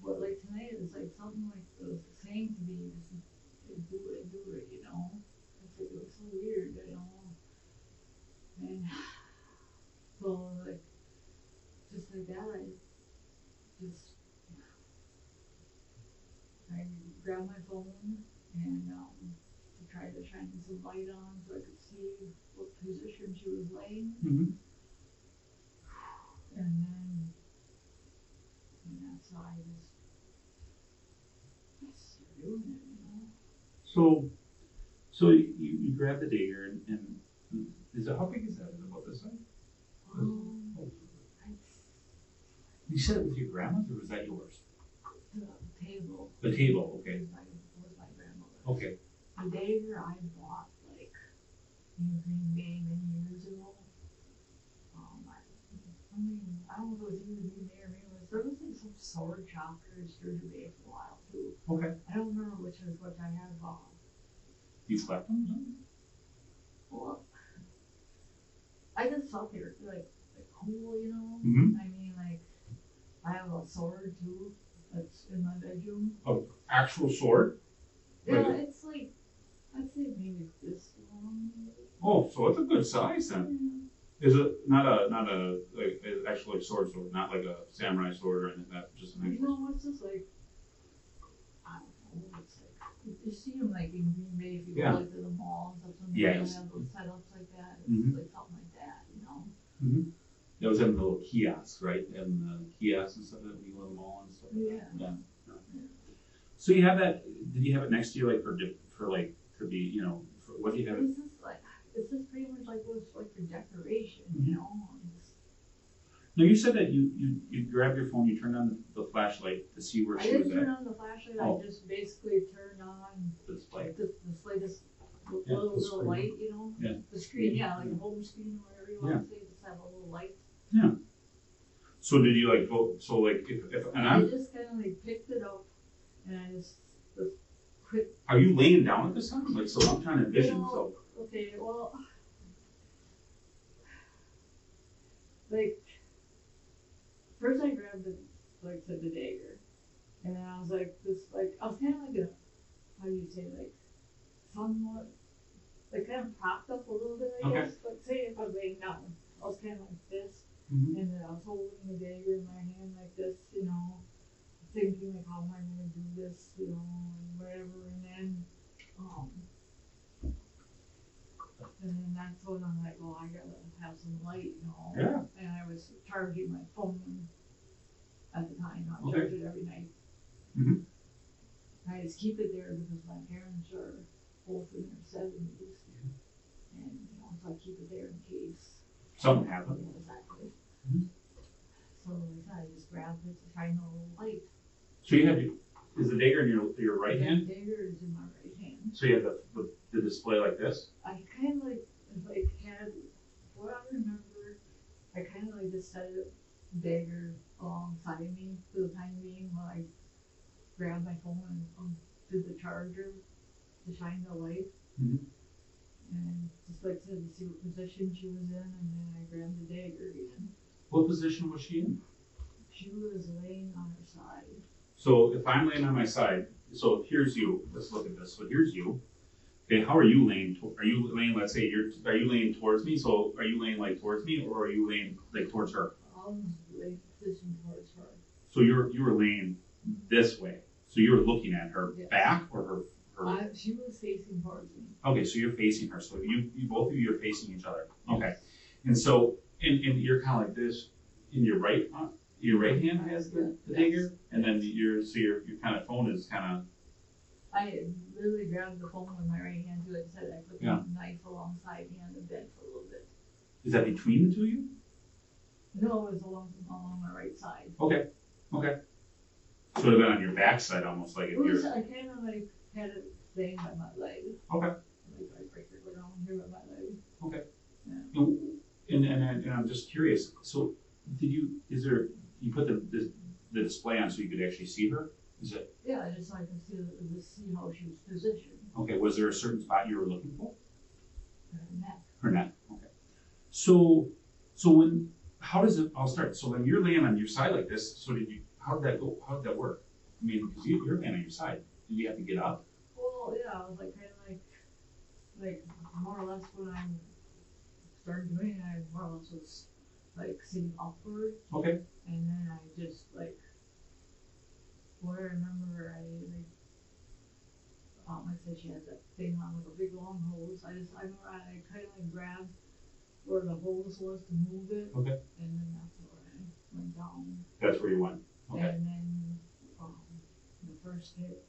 but like tonight it was like something like it was saying to me, just do it, you know. It's like it was so weird, you know. And so like just like that I grabbed my phone and tried to shine some light on so I could see what position she was laying. And that's how I started doing it, you know. So you grab the dagger and is it, how big is that? Is it about this size? I You said it was your grandma's, or was that yours? the table. The table, okay. Was my grandmother. Okay. The dagger I bought like in Green Bay many years ago. I mean, I don't know if it was even Green Bay or maybe there was like some sword shop here in Sturgeon Bay for a while too. Okay. I don't remember which was what I had bought. You slept them or something? Well, I just thought they were like cool, you know? Mm-hmm. I mean, like, I have a sword too that's in my bedroom. Oh, actual sword? Yeah, Like it's like, I'd say maybe this long. Oh, so it's a good size then. Is it not a like actually sword, not like a samurai sword or anything like that? Just an actual. No, it's just like, I don't know. It's like you see them like in Green Bay if you go like to the mall and stuff. Sometimes Yes. they have those setups like that. It's like something like that, you know. Mm-hmm. That was in the little kiosks, right? And the kiosks and stuff that we go to the mall and stuff. Yeah. Yeah. So you have that? Did you have it next to you, like for like to be, you know, for, what do you have? It's just pretty much like was like for decoration, you know. No, you said that you grabbed your phone, you turned on the flashlight to see where she was at. I didn't turn on the flashlight. I just basically turned on The display. This little light, you know. Yeah. The screen, like a home screen or whatever you want to say. Just have a little light. Yeah. So did you like go? So like if and I just kind of like picked it up and I just quit. Are you laying down at this time? Like, so I'm trying to envision. So. Okay, well, like, first I grabbed the dagger, and then I was like, I was kind of like a, how do you say, like, somewhat, like, kind of propped up a little bit, I guess. Like, say if I was laying down, I was kind of like this, and then I was holding the dagger in my hand like this, you know, thinking, like, how am I going to do this, you know, and whatever, and then, and then that's when I'm like, well, I gotta have some light, you know. Yeah. And I was charging my phone at the time. I charge it every night. Mm-hmm. I just keep it there because my parents are both in their 70s. And, you know, so I keep it there in case. Something happened. Yeah, exactly. Mm-hmm. So like I just grabbed it to shine a little light. So you have is the dagger in your right hand? The dagger is in my right hand. So you have the display like this? I kind of like had, what I remember, I kind of like just set a dagger alongside me for the time being while I grabbed my phone and did the charger to shine the light. Mm-hmm. And just like to see what position she was in, and then I grabbed the dagger again. What position was she in? She was laying on her side. So if I'm laying on my side, so here's you. Let's look at this. So here's you. Okay, how are you laying? Are you laying? Let's say are you laying towards me? So are you laying like towards me, or are you laying like towards her? I was laying position towards her. So you were laying this way. So you were looking at her back or her. She was facing towards me. Okay, so you're facing her. So you both of you are facing each other. Okay, and so and you're kind of like this in your right hand has the dagger, and then your kind of phone is kind of. I literally grabbed the phone with my right hand too. Like I said, I put the knife alongside me on the bed for a little bit. Is that between the two of you? No, it was along my right side. Okay. So it would have been on your back side almost like if you're. I kind of like had it laying by my leg. Okay. Like I break it around here by my leg. Okay. Yeah. And I'm just curious. So you put the display on so you could actually see her? Is it? Yeah, I just like to see how she was positioned. Okay. Was there a certain spot you were looking for? Her neck. Her neck. Okay. So how does it all start? So when you're laying on your side like this, how did that go? How did that work? I mean, because you're laying on your side. Did you have to get up? Well, yeah, I was like kind of like more or less when I started doing it, I more or less was like sitting upward. Okay. And then I just like, what I remember, I said she had that thing on with a big long hose. I remember I kind of like grabbed where the hose was to move it. Okay. And then that's where I went down. That's where you went. Okay. And then the first hit,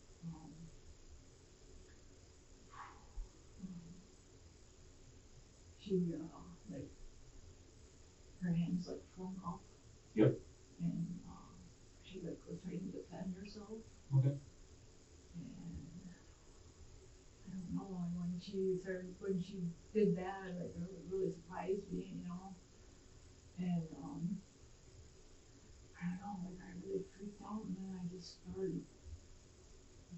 she like her arms like flung up. Yep. And she like was trying to defend herself. Okay. And I don't know, and when she did that, like it really surprised me, you know. And I don't know, like I really freaked out, and then I just started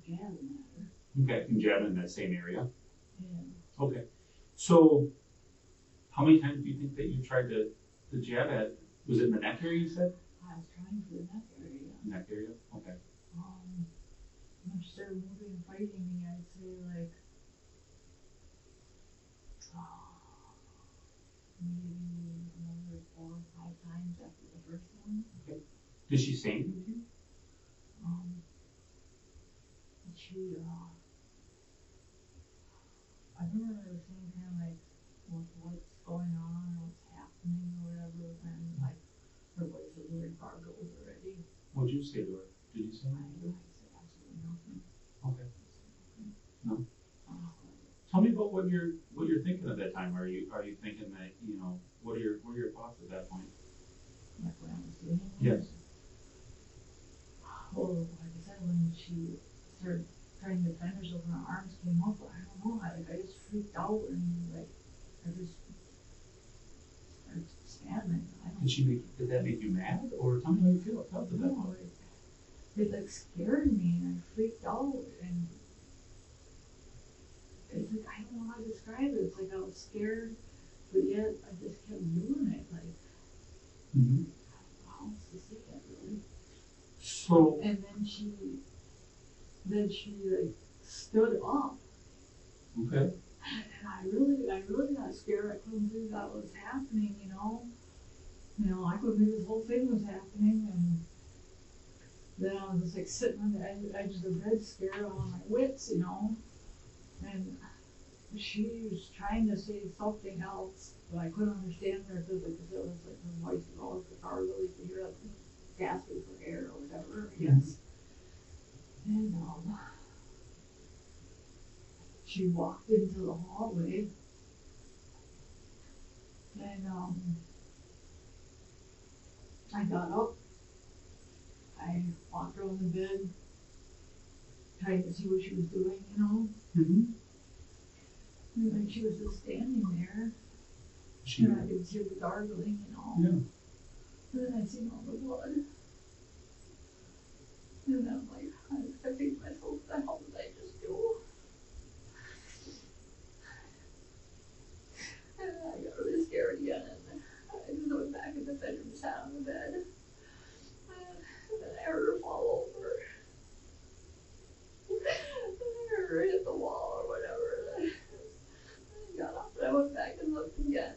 jabbing at her. Okay, and jabbing in that same area. Yeah. Okay. So, how many times do you think that you tried to jab at? Was it in the neck area, you said? I was trying for the neck area. Neck area? Okay. When she started moving and fighting me, I'd say like, maybe another 4 or 5 times after the first one. Okay. Did she say anything to you? She, I remember her saying kind of like, what's going on, what's happening, or whatever, and like, her voice was very gargled already. What did you say to her? Did you say I anything? said absolutely nothing. Okay. No. Tell me about what you're thinking at that time. Are you thinking that, you know, what are your thoughts at that point? Like when I was doing it? Yes. Well, like I said, when she started trying to defend herself and her arms came up, I don't know, I just freaked out and like, I just started stabbing. Did that make you mad? Or tell me how you felt at that No, point. it like scared me and I freaked out and it's like, I don't know how to describe it. It's like I was scared, but yet I just kept doing it. Like, Mm-hmm. I don't know how else to say it really. So. And then she like stood up. Okay. And I really got scared. I couldn't believe that was happening, you know. I couldn't believe this whole thing was happening, and then I was just like sitting on the edge of the bed, scared on my wits, you know. And she was trying to say something else, but I couldn't understand her because it was like her voice was always gargly. You could hear like gasping for air or whatever, I guess. And she walked into the hallway, and I got up. I walked around the bed, trying to see what she was doing, you know. Mm-hmm. And then she was just standing there. She. And I could hear the gargling, you know. Yeah. And then I seen all the blood. And then I'm like, I think to myself, what the hell did I just do? And then I got really scared again, and I just went back in the bedroom, sat on the bed. And then I heard her fall over. And I heard her hit the wall or whatever. And I got up and I went back and looked again.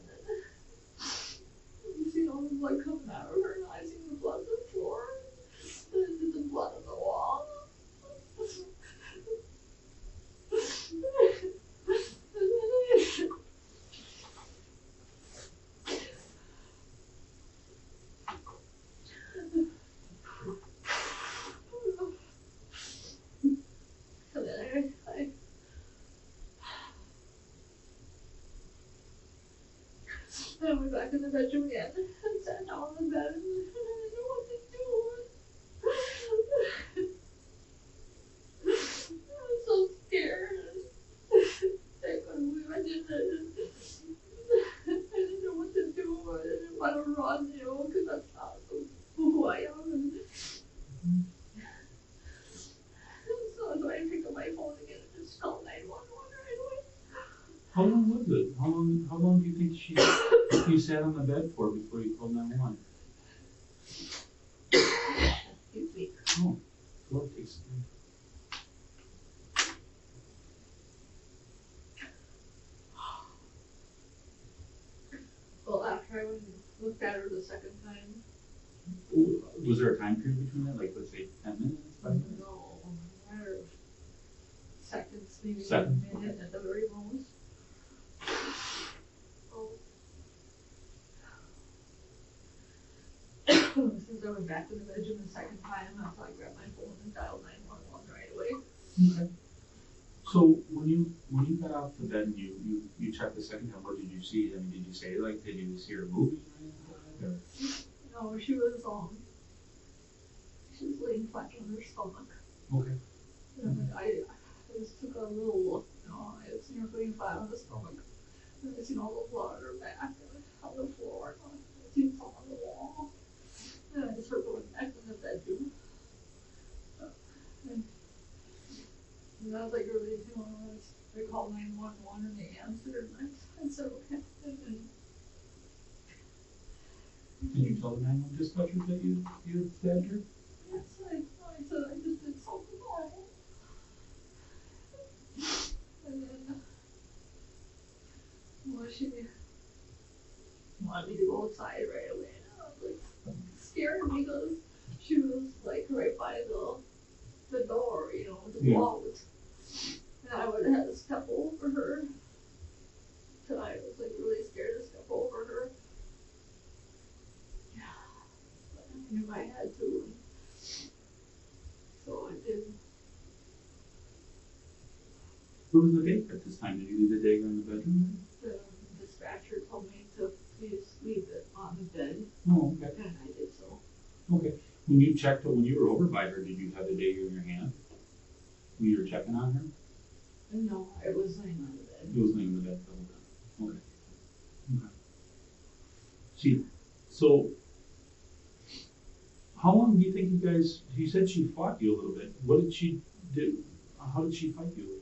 And you see all the blood coming out of her, and I seen the blood on the floor. And the blood on the wall. I went back in the bedroom again and sat down on the bed and I didn't know what to do. I was so scared. I couldn't believe I did it. I didn't know what to do. I didn't want to run, you know, because that's not who I am. So I picked up my phone again and just called 911 right away. How long was it? How long do you think you sat on the bed for before you called 911? Excuse me. Oh, floor takes time. Well, after I went and looked at her the second time. Was there a time period between that? Like, let's say 10 minutes, 5 minutes? No, a matter of seconds, maybe Seconds, a minute at the very most. Since I went back to the bedroom the second time, that's why I grabbed my phone and dialed 911 right away. Okay. So when you got off the bed and you checked the second time, what did you see? I mean, did you say, like, did you see her moving or anything like that? there? No, she was laying flat on her stomach. Okay. And I just took a little look, I seen her laying flat on the stomach. And I seen all the blood on her back and on the floor. And I seen some on the wall. And I just heard going back in the bedroom. And I was like, really, I called 911 and they answered, and I said, okay. And Did you tell the 911 dispatcher that you had stabbed her? yes, I said I just did something awful. And then, well, she wanted me to go outside right away. And I was like scared because she was like right by the door, the walls. And I would have had to step over her. So I was like really scared to step over her. Yeah. But I knew I had to. So I did. What was the date at this time? Did you leave the dagger in the bedroom? The dispatcher told me to please leave it on the bed. Oh, okay. And I did so. Okay. When you checked, when you were over by her, did you have the dagger in your hand? When you were checking on her? No, it was laying on the bed. It was laying in the bed the whole time. Okay. Okay. So, how long do you think you guys, you said she fought you a little bit. What did she do? How did she fight you?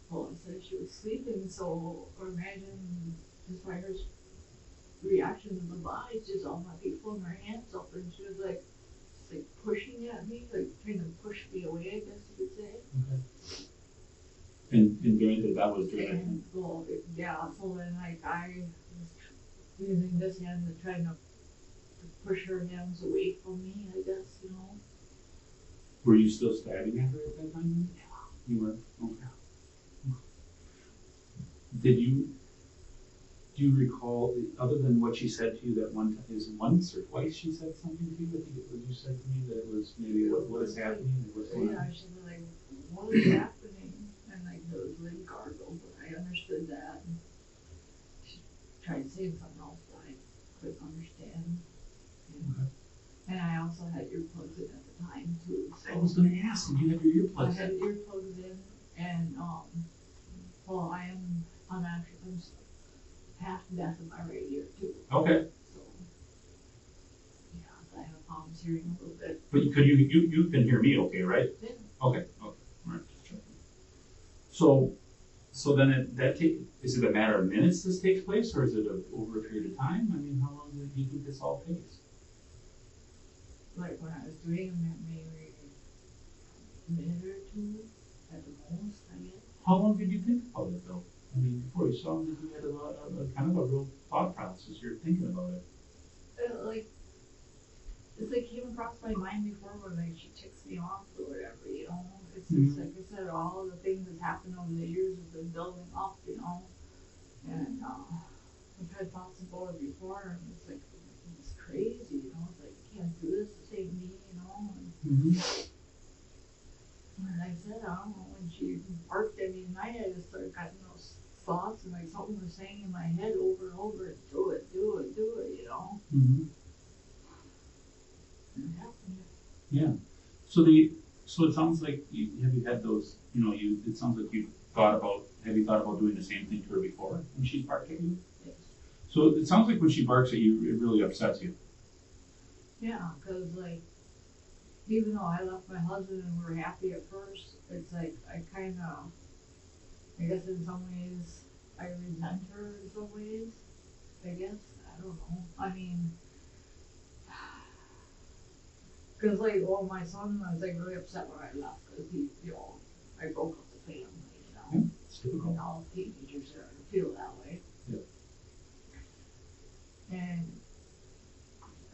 Well, I said she was sleeping, so imagine just by her reaction to the body, just all my feet pulling her hands up, and she was like pushing at me, like trying to push me away, I guess you could say. Okay. And during that was during. And, well, yeah, so then I was using this hand to try to push her hands away from me, I guess, Were you still stabbing at her at that time? Yeah. You were? Okay. Do you recall, other than what she said to you that one time, is once or twice she said something to you? I think it was you said to me that it was maybe what is happening and what's going on? Yeah, she was like, what is happening? And like it was really gargled, but I understood that. And she tried saying something else, but I couldn't understand. Okay. And I also had earplugs in at the time too. So I was going to ask, did you have your earplugs I had in? earplugs in, and well, I'm half deaf in my right ear too. Okay. So yeah, I have problems hearing a little bit. But you can hear me okay, right? Yeah. Okay. Okay. All right. Just checking. So then is it a matter of minutes this takes place, or is it over a period of time? I mean, how long do you think this all takes? Like when I was doing them, maybe a minute or two at the most, I guess. How long did you think about it though? I mean, before you saw him, you had a kind of a real thought process. You're thinking about it. It's came across my mind before when she ticks me off or whatever, It's just like I said, all the things that happened over the years have been building up, And I've had thoughts about it before, and it's like it's crazy, It's like you can't do this. This ain't me, And like I said, I don't know, when she barked at me tonight, I just started getting those thoughts, and like something was saying in my head over and over, do it, Mm-hmm. And it happened. Yeah. So it sounds like have you had those, it sounds like have you thought about doing the same thing to her before when she's barked at you? Yes. So it sounds like when she barks at you, it really upsets you. Yeah, because even though I left my husband and we were happy at first, it's like I guess in some ways I resent her in some ways. I guess, I don't know. I mean, because my son was really upset when I left because he, I broke up the family, Yeah, it's difficult. And all teenagers are to feel that way. Yeah. And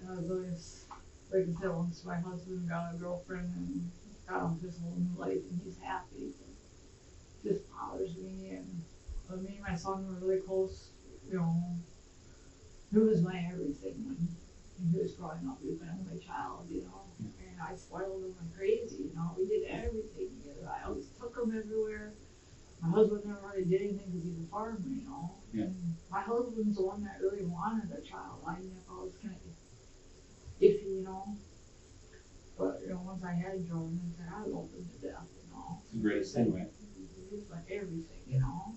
I was always, like I said, once my husband got a girlfriend and got on his whole new life and he's happy, it just bothers me. And me and my son were really close, He was my everything when he was growing up. He was my only child, And I spoiled him like crazy, We did everything together. I always took him everywhere. my husband never really did anything because he's a farmer, you know. Yeah. And my husband's the one that really wanted a child. I was kind of iffy, you know. But, you know, once I had Jordan, I loved him to death, you know. It's the greatest thing, right? He was like everything, you know.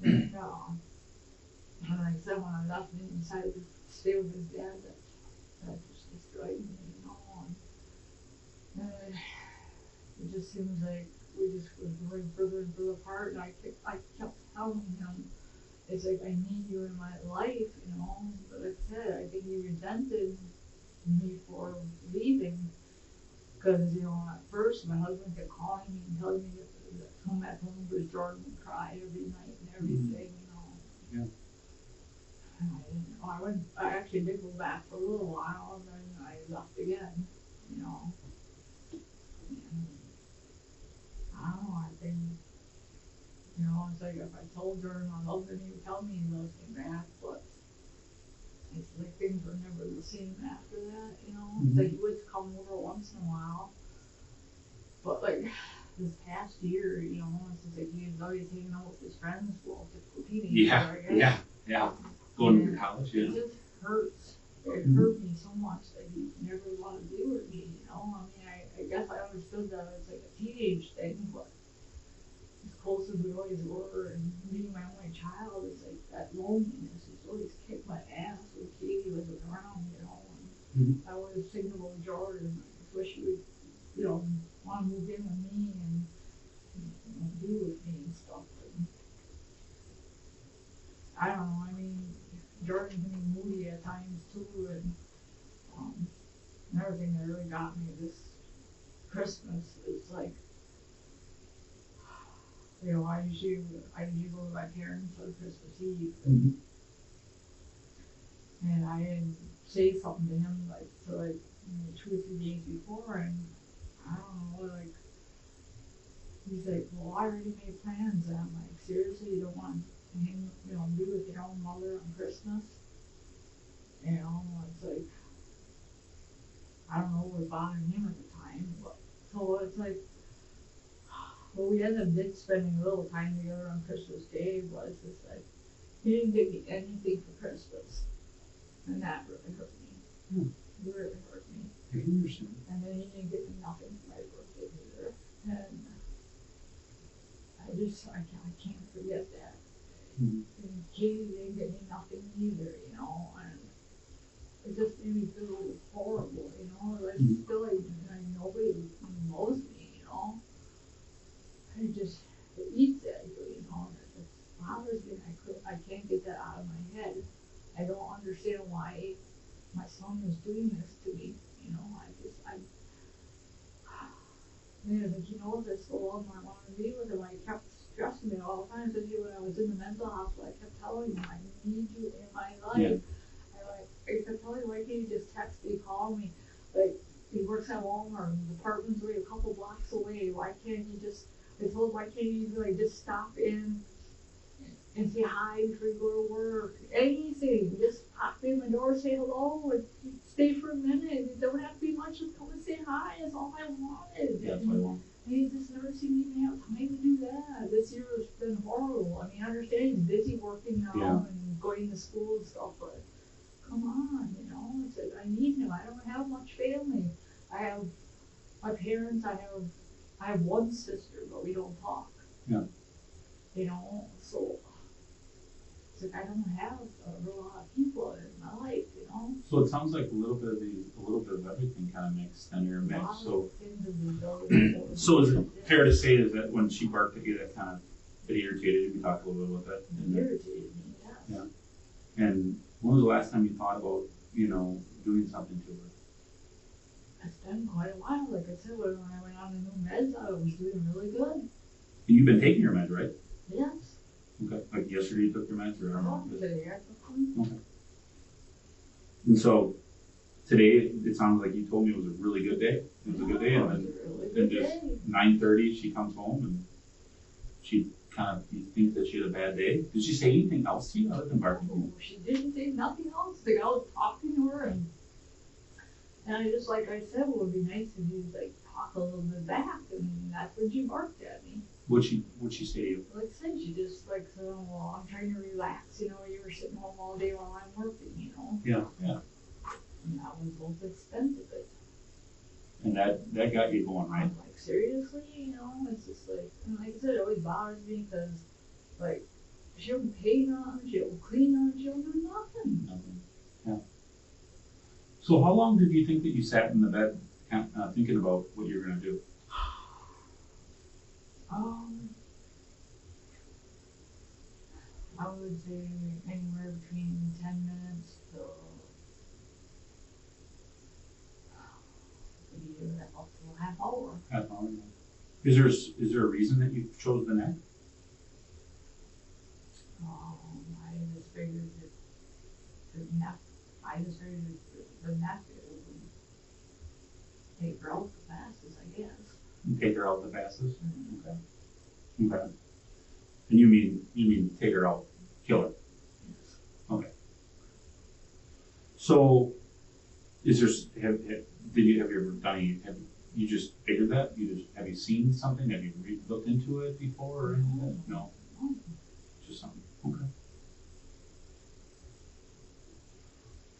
And, and like I said, when I left and he decided to stay with his dad, that just destroyed me, you know. And it just seems like we just were going further and further apart, and I kept telling him, it's like, I need you in my life, you know. But like I said, I think he resented me for leaving, because, you know, at first my husband kept calling me and telling me that come back home because Jordan would cry every night and everything, you know. Yeah. And I actually did go back for a little while, and then I left again, you know. And I don't know, I think, you know, it's like if I told Jordan I loved him, he would tell me he loves me back, but it's like things were never the same after that, you know. It's like he would come over once in a while, but like this past year, you know, it's just like he was always hanging out with his friends, well, typical teenager, I guess. Yeah. Going to college, It just hurts. It hurt me so much that he never wanted to be with me, you know. I mean, I guess I understood that it's like a teenage thing, but as close as we always were, and being my only child, it's like that loneliness has always kicked my ass when Katie wasn't around, you know. And I always think about Jordan. I just wish he would, you know, want to move in with me and you know, be with me and stuff. And I don't know. I mean, Jordan can be moody at times too, and another thing that really got me this Christmas is like, you know, I usually go to my parents on Christmas Eve, and I didn't say something to him like till like 2 or 3 days before, and I don't know, like he's like, well, I already made plans, and I'm like, seriously, you don't want to hang, you know, be with your own mother on Christmas? You know, it's like, I don't know what was bothering him at the time, but so it's like, well, we ended up spending a little time together on Christmas Day, but it's just like, he didn't give me anything for Christmas, and that really hurt me. It really hurt me. I understand. And then he didn't give me nothing for my birthday either, and I can't forget that. And Katie didn't get me nothing either, you know, and it just made me feel horrible, you know. I just feel like nobody knows me, you know. It eats at you, you know. And it bothers me. I can't get that out of my head. I don't understand why my son is doing this to me, you know. Man, like, you know, this so long I wanted to be with him. I kept stressing me all the time. Especially when I was in the mental hospital, I kept telling him, I need you in my life. I kept telling him, why can't you just text me, call me? Like, he works at Walmart, his apartment's away a couple blocks away. Why can't you just, I told him, why can't you like just stop in and say hi before you go to work? Anything, just pop in the door, say hello, and stay for a minute. It don't have to be much, just come and say hi. That's all I wanted. Yeah, that's what I want. And he just never seemed to even have time to do that. This year has been horrible. I mean, I understand he's busy working now and going to school and stuff, but come on, you know. It's like, I need him. I don't have much family. I have my parents. I have one sister, but we don't talk. Yeah. You know, so it's like I don't have a lot of people in my life, you know. So it sounds like a little bit of everything kind of mixed in your mix. So is it fair to say is that when she barked at you, that kind of it irritated you? We talked a little bit about that. It irritated me, yes. Yeah. And when was the last time you thought about, you know, doing something to her? It's been quite a while. Like I said, when I went on the new meds, I was doing really good. And you've been taking your meds, right? Yes. Okay. Like yesterday you took your meds, or I don't know. Today I took them. Okay. And so today it sounds like you told me it was a really good day. It was a good day, and then just 9:30 she comes home and she kind of, you think that she had a bad day. Did she say anything else to you other than barking? No, she didn't say nothing else. Like, I was talking to her, and I just, like I said, it would be nice if you like talk a little bit back, and that's when she barked at me. What'd she say to you? Like I said, she just like said, oh, well, I'm trying to relax, you were sitting home all day while I'm working, Yeah. And that was both expensive. And that got you going, right? I'm like, seriously, it's just like, and like I said, it always bothers me because, like, she don't pay nothing, she don't clean nothing, she don't do nothing. Yeah. So how long did you think that you sat in the bed thinking about what you were going to do? I would say anywhere between 10 minutes to maybe up to a half hour. Half hour. Is there a reason that you chose the neck? I just figured that the neck, it would take her out the fastest, I guess. Take her out the fastest? Mm-hmm. Okay. And you mean take her out, kill her? Yes. Okay. So, have you ever done any, have you just figured that? Have you seen something? Have you looked into it before or anything? No. Just something. Okay.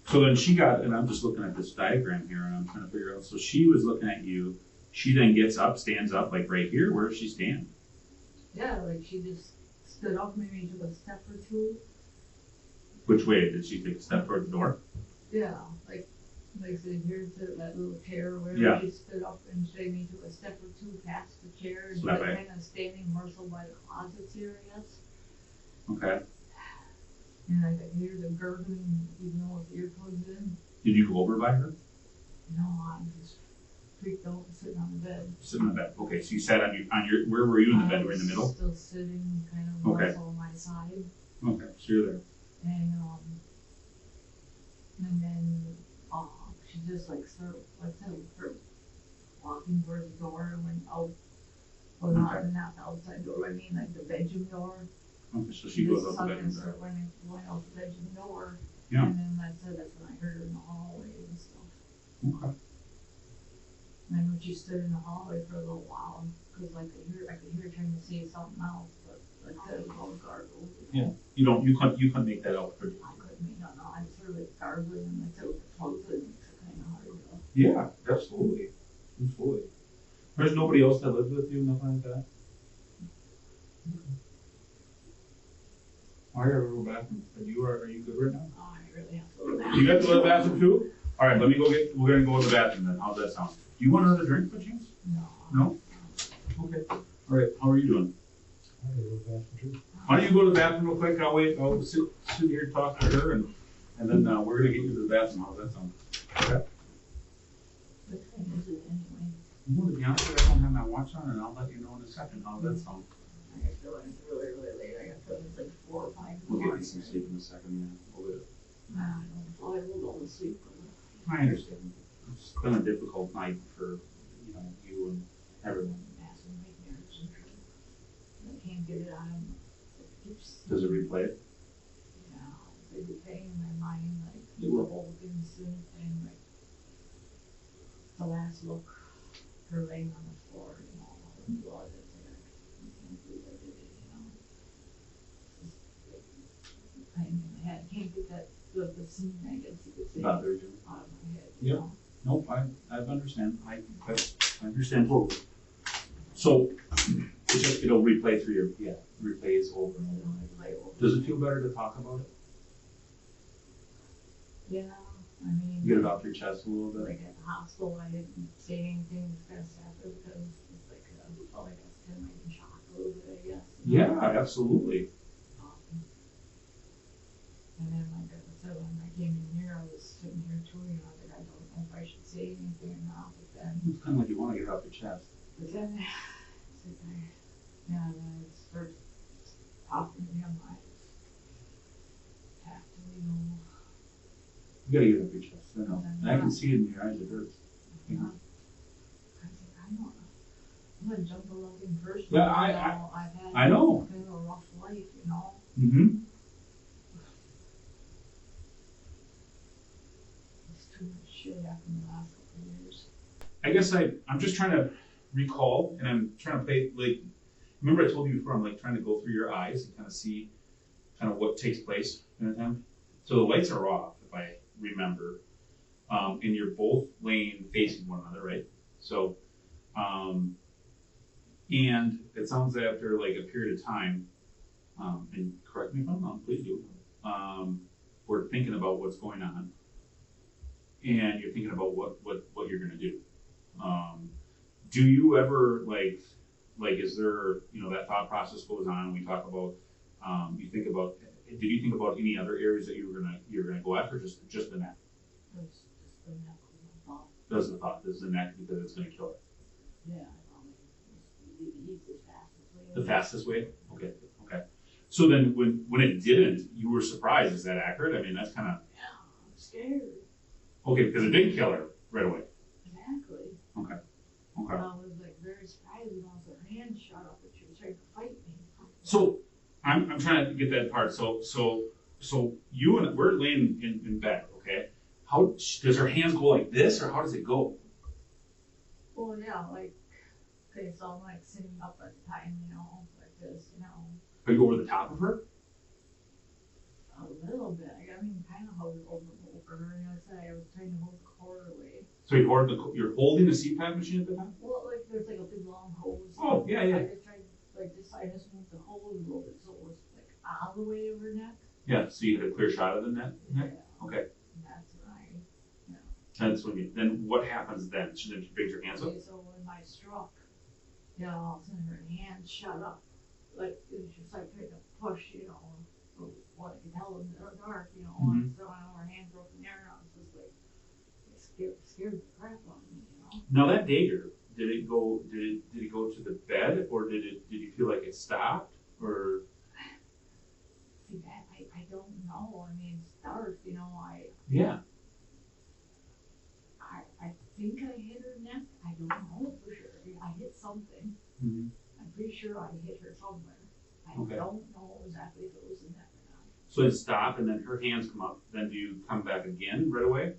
So then she got, and I'm just looking at this diagram here and I'm trying to figure out, so she was looking at you, she then gets up, stands up, like right here, where does she stand? Yeah, like she just stood up, maybe took a step or two. Which way? Did she take a step toward the door? Yeah, like said, here's that little chair where she stood up and she maybe took a step or two past the chair and she was kind of standing more so by the closets here, I guess. Okay. And I could hear the gurgling, even though with earplugs in. Did you go over by her? No, I just freaked out sitting on the bed. Sitting on the bed. Okay, so you sat on your where were you in the bed? Were you in the middle? Still sitting kind of less on my side. Okay, so you're there. And then she just started walking towards the door and went out. Well, not the outside door, I mean like the bedroom door. Okay, so she goes out the bedroom door. Went out the bedroom door. Yeah. And then that's when I heard her in the hallway and stuff. Okay. And then when she stood in the hallway for a little while, because I could hear her trying to say something else, but like it was all gargled. Yeah. You couldn't make that out, could you? I couldn't make that out. I just heard it gargling and like with the plugs it makes it kind of hard to. Yeah, absolutely. Absolutely. There's nobody else that lives with you, nothing like that? I gotta go back. Are you good right now? Oh, I really have to go to the bathroom. You got to go to the bathroom too? All right, we're gonna go to the bathroom then. How's that sound? Do you want another drink, by chance? No. No? Okay. All right, how are you doing? I gotta go to the bathroom too. Why don't you go to the bathroom real quick? I'll sit here and talk to her and then we're gonna get you to the bathroom. How's that sound? Okay. What time is it anyway? Well, to be honest with you, I don't have my watch on and I'll let you know in a second. How's that sound? I feel like it's really, really late. I got to it's like 4 or 5 in the We'll get morning. you some sleep in a second, yeah. We'll get it. I will go to sleep. I understand. It's been a difficult night for, you and everyone. Massive nightmares and shit. I can't get it out of me. Does it replay it? Yeah, they be playing in my mind, like It the will. whole instant and like the last look, her laying on the floor, all the blood that's there. I can't believe I did it, It's just like pain in the head. I can't get the scene, I guess you could say, out Bother you? of my head. Yep. Nope, I understand. I understand totally. So, it'll replay through replays over and over. Does it feel better to talk about it? Yeah, I mean. Get it off your chest a little bit? Like at the hospital, I didn't say anything fast after because it's like, I felt like I was kind of like in shock a little bit, I guess. Yeah, absolutely. And then like I said, when I came in here, I was sitting here too, I was like, I don't know if I should say anything or not, but then. It's kind of like you want to get it off your chest. But then, it's like, yeah, and then it starts popping in my eyes. Have to, You gotta get it off your chest. I know. And I can see it in your eyes, it hurts. I think I'm a jump-a-loving person. Yeah, I've had I know. kind of a rough life, Mm-hmm. It's too much shit happened the last couple of years. I guess I'm just trying to recall, and I'm trying to play, like, remember I told you before, I'm like trying to go through your eyes and kind of see kind of what takes place in a time. So the lights are off, if I remember, and you're both laying facing one another, right? So, and it sounds after like a period of time, and correct me if I'm wrong, please do. We're thinking about what's going on, and you're thinking about what you're gonna do. Do you ever like is there, you know, that thought process goes on? We talk about, you think about. Did you think about any other areas that you were gonna go after? Just the neck. It's just the neck of the thought. Does the neck because it's gonna kill it? Yeah, the easiest, fastest way. The fastest way? Okay. So then when it didn't, you were surprised. Is that accurate? I mean, that's kind of. Yeah, I'm scared. Okay, because it didn't kill her right away. Exactly. Okay. I was like very surprised when her hand shot up and she was trying to fight me. So I'm trying to get that part. So you and we're laying in bed, okay? How does her hands go like this, or how does it go? Well, yeah, like, okay, so I'm like sitting up at the time, you know, like this, you know. Are you over the top of her? A little bit. I mean, kind of hold over her, and I said I was trying to hold the cord away. So you're holding the CPAP machine at the time? Well, like there's like a big long hose. Oh, yeah. I just tried, like, I just moved the hose a little bit so it was like out of the way of her neck. Yeah. So you had a clear shot of the neck. Yeah. Okay. And that's when That's when you. Then what happens then? She brings her hands up. okay, so when I struck, you know, all of a sudden her hand shut up. Like, it was just like trying to push, you know, what I could tell in the dark, you know, Mhm. so I know her hand broke in there, and I was just like, it scared the crap out of me, you know. Now that dagger, did it go to the bed, or did you feel like it stopped, or? See, that, I don't know, I mean, it's dark, you know, Yeah. I think I hit her neck, I don't know for sure, I hit something, Mm-hmm. I'm pretty sure I hit her somewhere. I Okay. don't know exactly if it was the neck or not. So it stopped, and then her hands come up. Then do you come back again right away?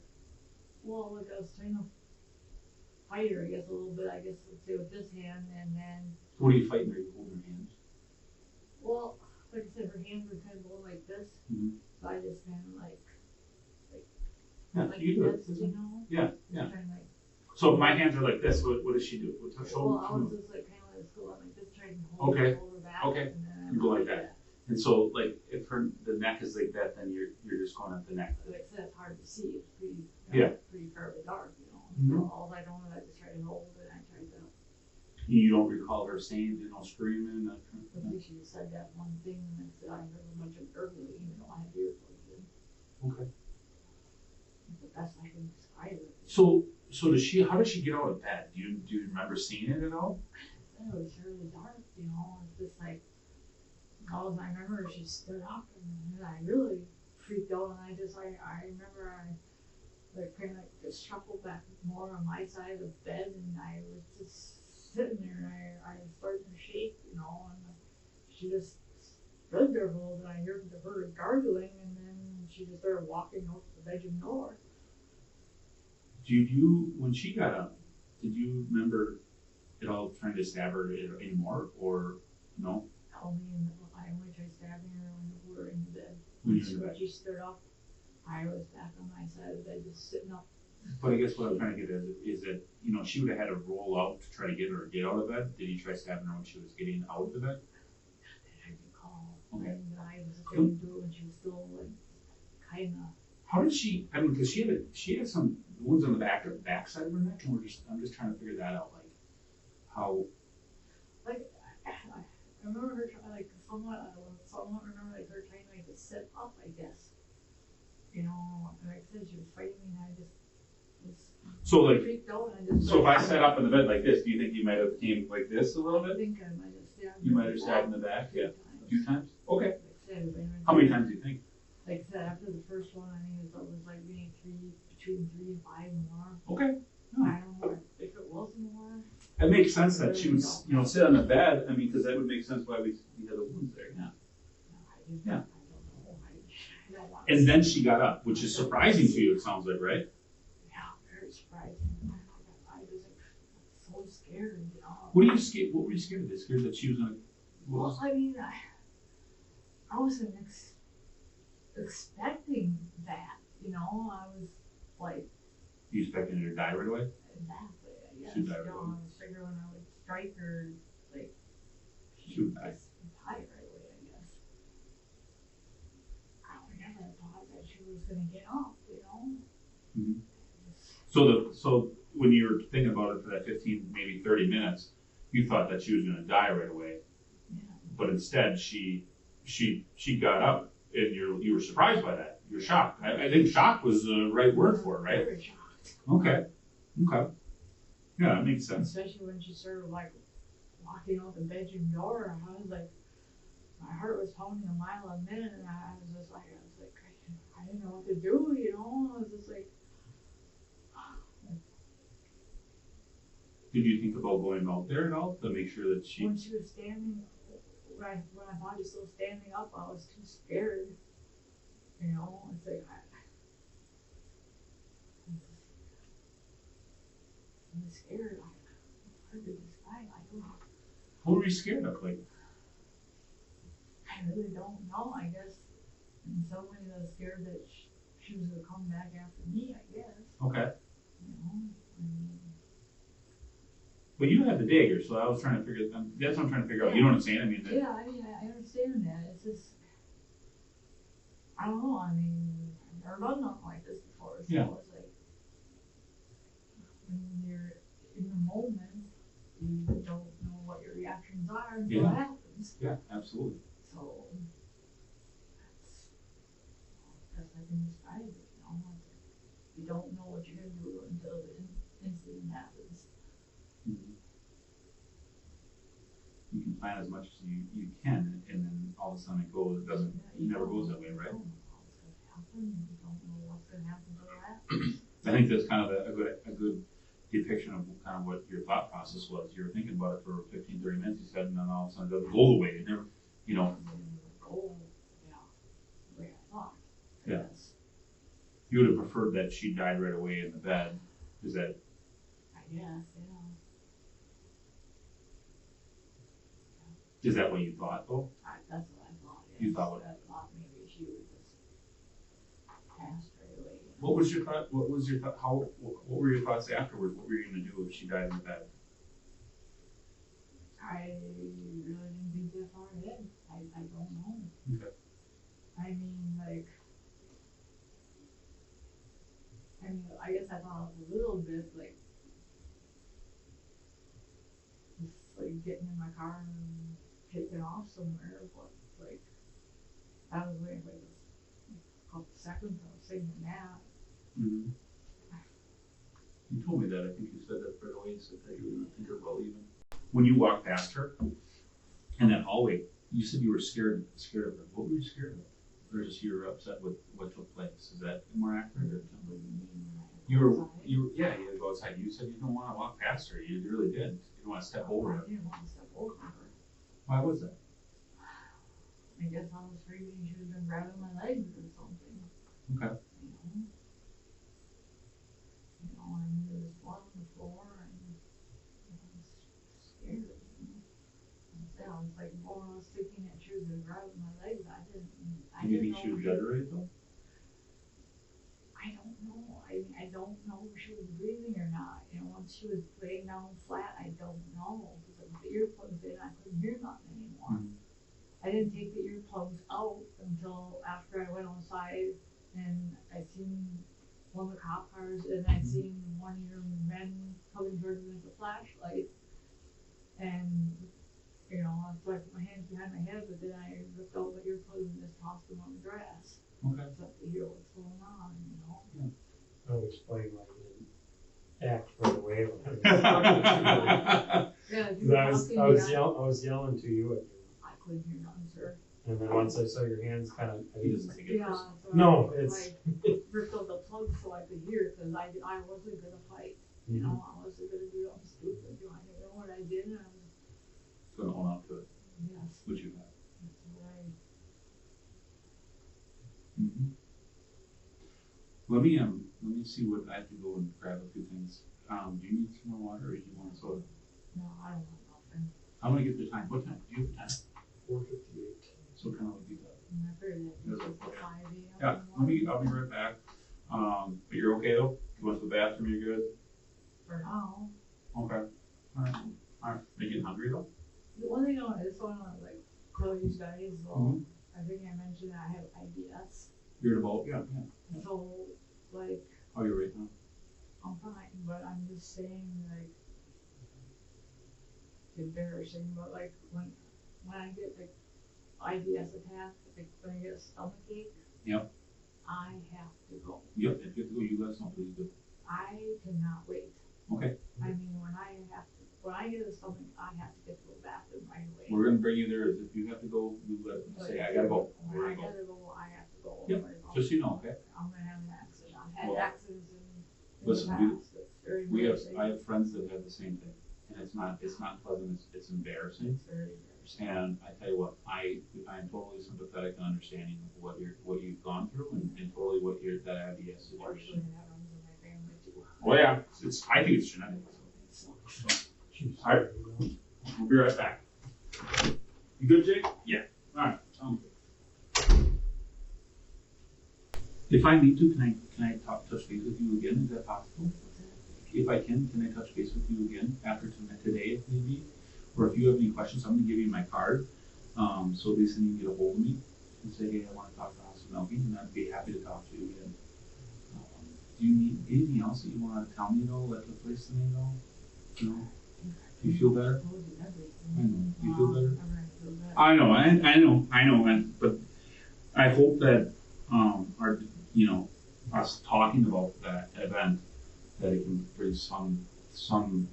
Well, like I was trying to fight her, I guess, a little bit, I guess, let's say with this hand, and then, What are you fighting? Are you holding her hands? well, like I said, her hands were kind of going like this, Mhm. so I just kind of like Yeah, you do it. this, you know? Yeah. Trying to like, So if my hands are like this, what does she do? What's her shoulder? well, I was just like, kind of like, going like this, trying to hold Okay. her shoulder back. Okay. And then You go like that. And so, like, if the neck is like that, then you're just going at the neck. Like I said, it's hard to see, it's pretty, Yeah. pretty fairly dark, you know? Mhm. So all I know is I just tried to hold it, and I tried to, You don't recall her saying, screaming. That kind I of thing? think she just said that one thing, and I said I heard a bunch of gurgling, even though I had earplugs in. Okay. It's the best I can describe it. So does she? How did she get out of bed? Do you remember seeing it at all? It was really dark, you know, it's just like, all I remember is she stood up, and I really freaked out, and I remember I like kind of like just shuffled back more on my side of the bed, and I was just sitting there, and I was starting to shake, you know, and she just stood there for a little bit. I heard her gargling, and then she just started walking out to the bedroom door. Did you, when she got up, did you remember at all trying to stab her anymore, or no? I only tried stabbing her when we were in the bed. When you were in the When bed? she stood up, I was back on my side of the bed, just sitting up. But I guess what I'm trying to get at is that, she would have had to roll out to try to get her to get out of bed. Did you try stabbing her when she was getting out of the bed? I recall. Okay. And I was going through it when she was still like, kinda. How did she? I mean, because she had some wounds on the back side of her neck, and I'm just trying to figure that out, like how. Like, I remember her trying, like, somewhat remember like her trying like to sit up, I guess. You know, like I said, she was fighting me, and I just was So like, freaked out, and I just. so if I sat up in the bed like this, do you think you might have came like this a little I bit? think I might have stabbed. You her might have stabbed in the back, yeah, a few times. Okay. Like I said, How many times do you think? Like I said, after the first one, I think it was like we need between 3 and 5 more. Okay. I don't know if it was more. It makes sense that she would, sit on the bed. I mean, because that would make sense why we had the wounds there. Yeah. Yeah. I don't know. I don't want to And then she got up, which is surprising to you. It sounds like, right? Yeah, very surprising. I was like so scared, you know. What were you scared of? Scared that she was gonna Well, I mean, I wasn't expecting that, you know, I was like, You expecting her to die right away? exactly, I guess, She'd you die right know, away. I was figuring when I would strike her, like, She would die. just die right away, I guess. I never thought that she was gonna get up, you know? Mhm. Just- So when you were thinking about it for that 15, maybe 30 minutes, you thought that she was gonna die right away, Yeah, but instead she got up, and you were surprised by that. You're shocked. I think shocked was the right word for it, right? very shocked, Okay. Yeah, that makes sense. especially when she started like walking out the bedroom door, I was like, my heart was pounding a mile a minute, and I was like, I didn't know what to do, you know, I was just like, Did you think about going out there at all to make sure that she? when she was standing, when I thought she was still standing up, I was too scared, you know, it's like, I'm scared, hard to describe, What were you scared of? Like, I really don't know, I guess, in some ways I was scared that she was gonna come back after me, I guess, okay. you know, I mean, But you had the dagger, so I was trying to figure. That's what I'm trying to figure out. You know what I'm saying? I mean, yeah, I understand that, it's just, I don't know, I mean, I've never done nothing like this before, so Yeah. it's like, when you're in the moment, you don't know what your reactions are until Yeah. it happens, yeah, absolutely. so, that's, best I can describe it, you know, it's like, you don't know what you're gonna do until the incident happens. Mhm. You can plan as much as you can, and then all of a sudden it doesn't, Yeah, never don't goes know that way, what's right? gonna happen, you don't know what's gonna happen until it happens. I think that's kind of a good depiction of kind of what your thought process was. You were thinking about it for 15, 30 minutes, you said, and then all of a sudden it doesn't go the way it never, you know, Oh, yeah, the way I thought. Yeah. Yes, you would have preferred that she died right away in the bed. Is that, I guess, yeah. is that what you thought though? That's what I thought, yes. You thought what? I thought maybe she would just pass right away. You know? What was your thought? What was your thought? What were your thoughts afterwards? What were you gonna do if she died in the bed? I really didn't think that far ahead. I don't know. Okay. I mean, like, I guess I thought a little bit, like, just, like, getting in my car and taking off somewhere, but, like, that was like a couple seconds I was thinking that. Mm-hmm. You told me that. I think you said that right away. You said that you were gonna think about leaving. When you walked past her in that hallway, you said you were scared of her. What were you scared of? Or just you were upset with what took place? Is that more accurate? Or What do you mean? you had to go outside. You said you didn't want to walk past her. You really did. You didn't want to step over I her. didn't want to step over her. Why was that? I guess I was afraid she was gonna grab my legs or something. Okay. You know, I knew there was blood on the floor and I was scared, you know. I was like more or less thinking that she was gonna grab my legs. Do you think she was dead though? I don't know. I don't know if she was breathing or not. You know, once she was laying down flat, I don't know. Because with the earplugs in, I couldn't hear nothing anymore. Mm-hmm. I didn't take the earplugs out until after I went outside and I seen one of the cop cars and I seen one of your men coming towards me with a flashlight. And, you know, so I put my hands behind my head, but then I ripped out my earplugs and just tossed them on the grass. Okay. Just to hear what's going on, you know. That would explain why you didn't act right away. Yeah, I was yelling to you, I couldn't hear nothing, sir. and then once I saw your hands kind of, He doesn't think it Yeah, personal. so No, I it's- ripped out the plug so I could hear, cause I wasn't gonna fight, you know, I wasn't gonna do something stupid, you know, I didn't know what I did, and I was, So own up to it, yes, which you have. that's what Mm-hmm. Let me see what I have to go and grab a few things. Do you need some more water or do you want soda? no, I don't want nothing. I'm gonna get the time. What time? Do you have time? 4:58. So kind of like you got. And I figured that Yes, was okay. like 5 a.m. Yeah, I'll be right back. But you're okay though? You went to the bathroom, you're good? For now. Okay. Alright. Are you getting hungry though? The one thing I just want to like tell you guys, well, I think I mentioned that I have IBS. You're in a boat? Yeah. So, like, How are you right now? I'm fine, but I'm just saying, like, it's embarrassing, but like, when I get like IBS attack, like when I get a stomach ache, Yep. I have to go. Yep, if you have to go, you let us know, please do. I cannot wait. Okay. I mean, when I get a stomach, I have to get to the bathroom right away. We're gonna bring you there. If you have to go, you let us say, I gotta go. When We're I gonna go. gotta go, I have to go. Yep, just so you know, okay? I'm gonna have an accident. I've had Well, accidents in listen, the past. It's very embarrassing. I have friends that have the same thing, and it's not pleasant, it's embarrassing. It's very embarrassing. And I tell you what, I am totally sympathetic and understanding of what you've gone through and totally what that IBS Unfortunately, situation. that runs in my family too. Well, yeah, I think it's genetic. So. Jeez. All right. We'll be right back. You good, Jake? Yeah. All right. Sounds good. If I need to, can I touch base with you again? Is that possible? If I can I touch base with you again after today, if need be? Or if you have any questions, I'm gonna give you my card. So at least then you can get a hold of me and say, hey, I want to talk to House of Milking, and I'd be happy to talk to you again. Do you need anything else that you want to tell me though? Let the place to me know? No? Do you feel better? I know. You feel better? I know, but I hope that us talking about that event, that it can bring some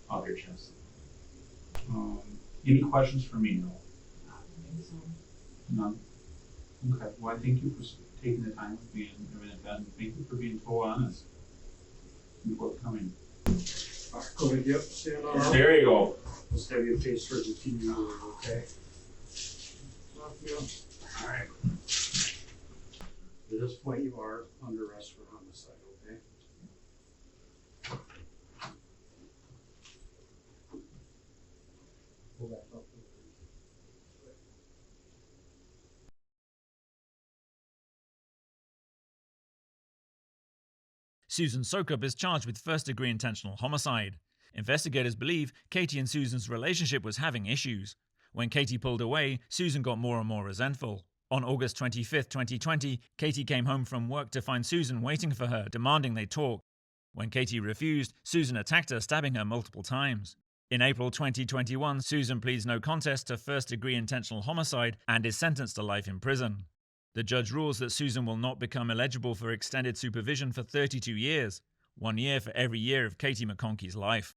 off your chest. Any questions for me? No. None. Okay. Well, I thank you for taking the time with me and everything, and thank you for being so honest and forthcoming. Go ahead, yep, stand on. There you go. Just have your face for the TV, okay? All right. At this point, you are under arrest for homicide, okay? Go back up. Susan Sokup is charged with first-degree intentional homicide. Investigators believe Katie and Susan's relationship was having issues. When Katie pulled away, Susan got more and more resentful. On August 25, 2020, Katie came home from work to find Susan waiting for her, demanding they talk. When Katie refused, Susan attacked her, stabbing her multiple times. In April 2021, Susan pleads no contest to first-degree intentional homicide and is sentenced to life in prison. The judge rules that Susan will not become eligible for extended supervision for 32 years, 1 year for every year of Katie McConkey's life.